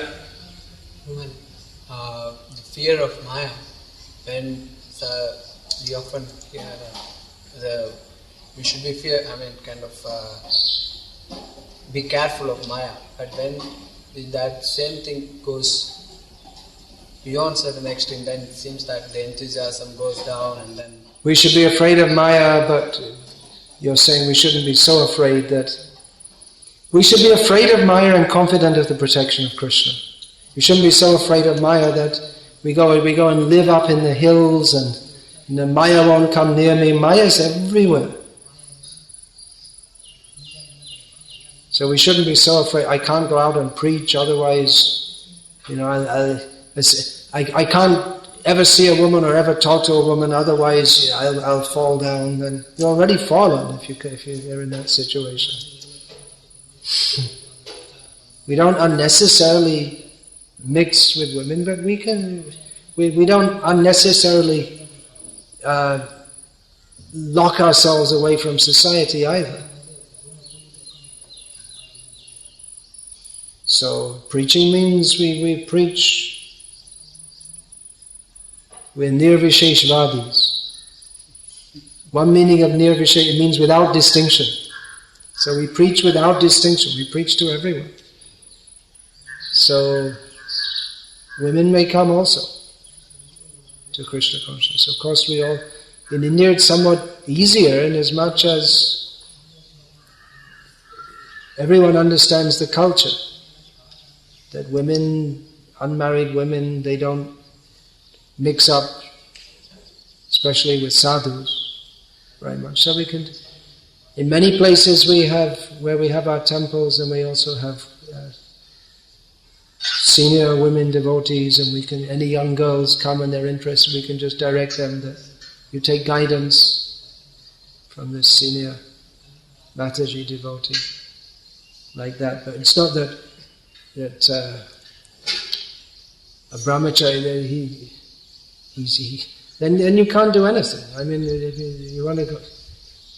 The fear of Maya, when we often hear we should be be careful of Maya. But when that same thing goes beyond certain extent, then it seems that the enthusiasm goes down, and then we should be afraid of Maya, but you're saying we shouldn't be so afraid that we should be afraid of Maya and confident of the protection of Krishna. We shouldn't be so afraid of Maya that we go and live up in the hills and the Maya won't come near me. Maya's everywhere. So we shouldn't be so afraid. I can't go out and preach, otherwise, I can't ever see a woman or ever talk to a woman, otherwise I'll fall down. And you're already fallen if you're in that situation. We don't unnecessarily mix with women, but we don't unnecessarily lock ourselves away from society either. So preaching means we preach. We're nirvisheshvadis. One meaning of nirvishesh, it means without distinction. So we preach without distinction. We preach to everyone. So women may come also to Krishna consciousness. Of course, in India it's somewhat easier in as much as everyone understands the culture. That women, unmarried women, they don't mix up, especially with sadhus, very much. So we can, in many places where we have our temples, and we also have senior women devotees, and any young girls come and they're interested, we can just direct them that you take guidance from this senior Mataji devotee, like that. But it's not that a brahmachari, then you can't do anything. I mean, if you want to go,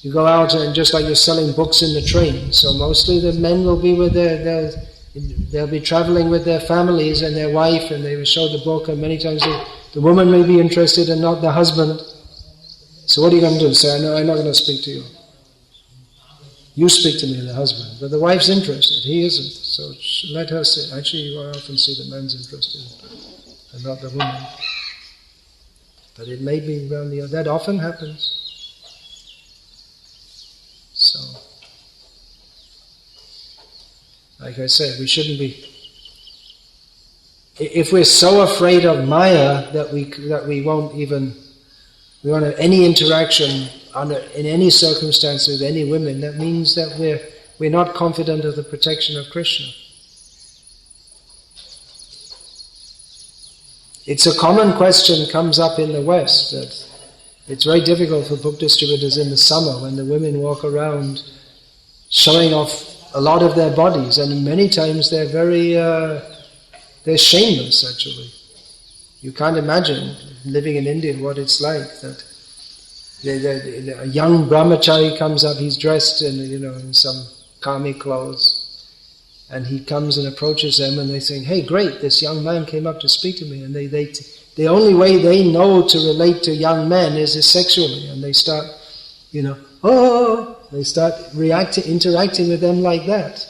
you go out and just like you're selling books in the train. So mostly the men will be with they'll be traveling with their families and their wife, and they will show the book. And many times the woman may be interested and not the husband. So what are you going to do? Say, no, I'm not going to speak to you. You speak to me, the husband. But the wife's interested. He isn't. So let her say. Actually, you often see the man's interested and not the woman. But it may be around the other. That often happens. So, like I said, we shouldn't be. If we're so afraid of Maya that we won't have any interaction in any circumstance with any women, that means that we're not confident of the protection of Krishna. It's a common question comes up in the West that it's very difficult for book distributors in the summer when the women walk around showing off a lot of their bodies, and many times they're they're shameless actually. You can't imagine living in India what it's like that a young brahmachari comes up, he's dressed in some kami clothes, and he comes and approaches them, and they say, "Hey, great! This young man came up to speak to me." And the only way they know to relate to young men is sexually, and they start, they start interacting with them like that.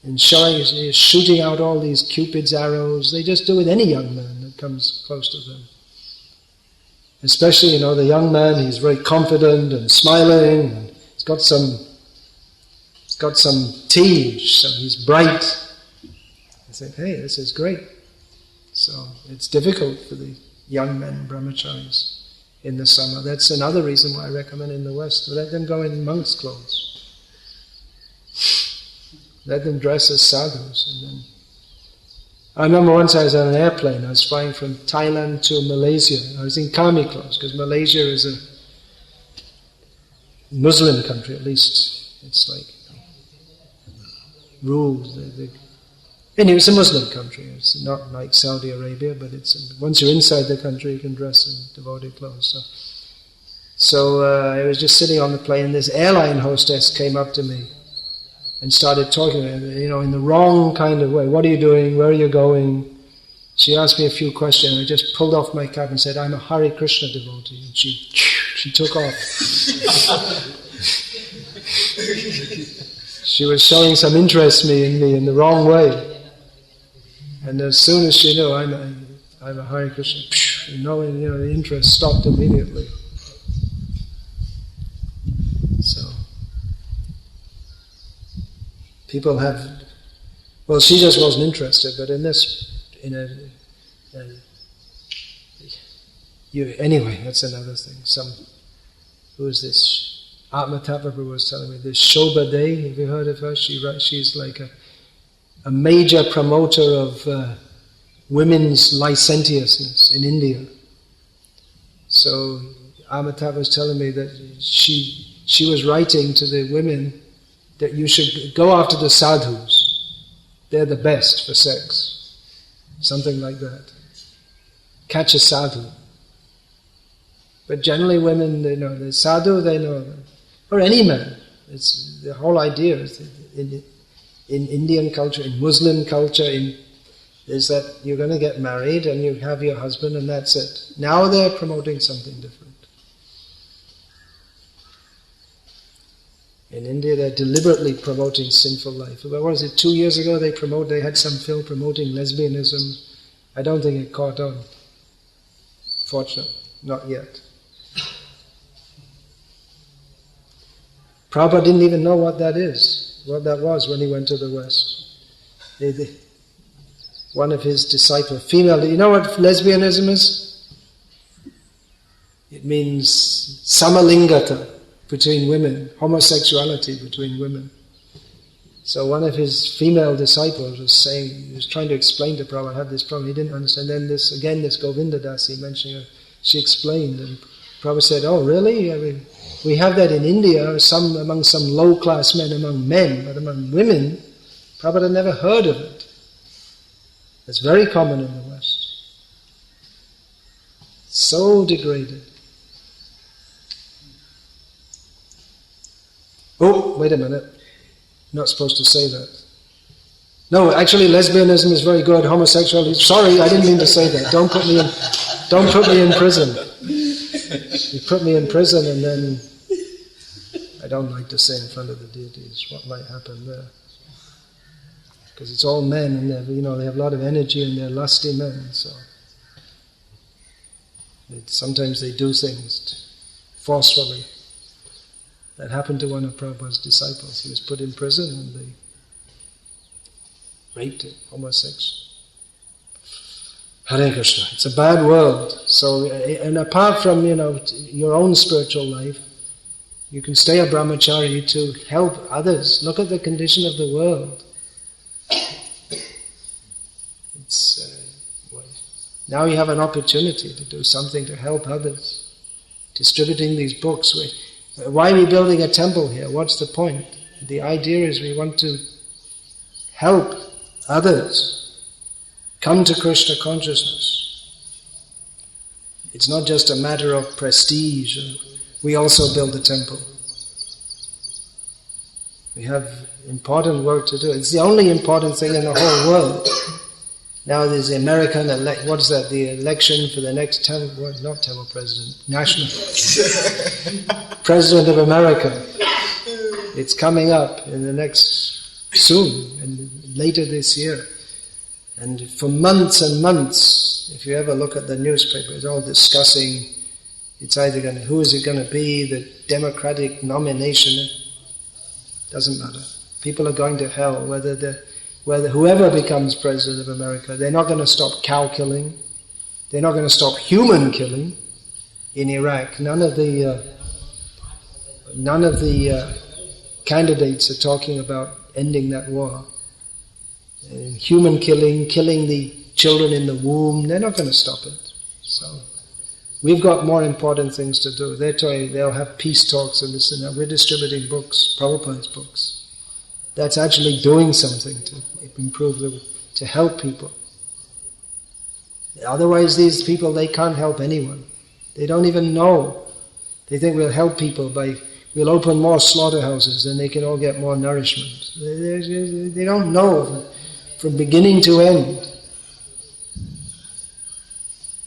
and shooting out all these Cupid's arrows. They just do with any young man that comes close to them. Especially, the young man, he's very confident and smiling, and he's got some tinge, so he's bright. I said, hey, this is great. So it's difficult for the young men, brahmacharis, in the summer. That's another reason why I recommend in the West, let them go in monks' clothes. Let them dress as sadhus. And then I remember once I was on an airplane, I was flying from Thailand to Malaysia. I was in kami clothes, because Malaysia is a Muslim country, at least. It's like rules. And it's a Muslim country. It's not like Saudi Arabia, but once you're inside the country, you can dress in devoted clothes. So I was just sitting on the plane, and this airline hostess came up to me and started talking to me, in the wrong kind of way. What are you doing? Where are you going? She asked me a few questions. I just pulled off my cap and said, I'm a Hare Krishna devotee. And she took off. She was showing some interest in me in the wrong way. And as soon as she knew I'm a Hare Krishna, the interest stopped immediately. So people have, she just wasn't interested, but anyway, that's another thing. Who is this? Atma Tapaprabhu was telling me, this Shobha Dey, have you heard of her? She's like a major promoter of women's licentiousness in India. So Amitabh was telling me that she was writing to the women that you should go after the sadhus. They're the best for sex. Something like that. Catch a sadhu. But generally women, they know the sadhu, they know them. Or any man. It's the whole idea is in Indian culture, in Muslim culture, is that you're going to get married and you have your husband and that's it. Now they're promoting something different. In India, they're deliberately promoting sinful life. What was it, 2 years ago they had some film promoting lesbianism. I don't think it caught on. Fortunately, not yet. Prabhupada didn't even know what that was when he went to the West. One of his disciples, female, you know what lesbianism is? It means samalingata, between women, homosexuality between women. So one of his female disciples was saying, he was trying to explain to Prabhupada, I had this problem, he didn't understand. Then this Govinda Dasi mentioning her, she explained, and Prabhupada said, oh really? I mean, we have that in India, among some low-class men, among men, but among women, Prabhupada had never heard of it. It's very common in the West. So degraded. Oh, wait a minute. Not supposed to say that. No, actually lesbianism is very good, homosexuality, sorry, I didn't mean to say that. Don't put me in prison. You put me in prison and then I don't like to say in front of the deities what might happen there. Because it's all men and they have a lot of energy and they're lusty men, so sometimes they do things forcefully. That happened to one of Prabhupada's disciples. He was put in prison and they raped him, homosexual. Hare Krishna. It's a bad world. So, and apart from, your own spiritual life, you can stay a brahmachari to help others. Look at the condition of the world. Now you have an opportunity to do something to help others. Distributing these books. Why are we building a temple here? What's the point? The idea is we want to help others come to Krishna consciousness. It's not just a matter of prestige. We also build a temple. We have important work to do. It's the only important thing in the whole world. Now there's the American, the election for the next temple president, national president of America. It's coming up in the next, soon, in later this year. And for months and months, if you ever look at the newspaper, it's all discussing, it's either who is it going to be, the Democratic nomination, doesn't matter. People are going to hell, whether whoever becomes president of America, they're not going to stop cow killing, they're not going to stop human killing in Iraq. None of the candidates are talking about ending that war. Human killing, killing the children in the womb, they're not going to stop it. So we've got more important things to do. They'll have peace talks and this and that. We're distributing books, Prabhupada's books. That's actually doing something to improve, to help people. Otherwise these people, they can't help anyone. They don't even know. They think we'll help people we'll open more slaughterhouses and they can all get more nourishment. They don't know from beginning to end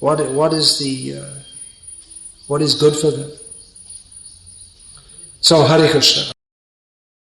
what is good for them. So Hare Krishna.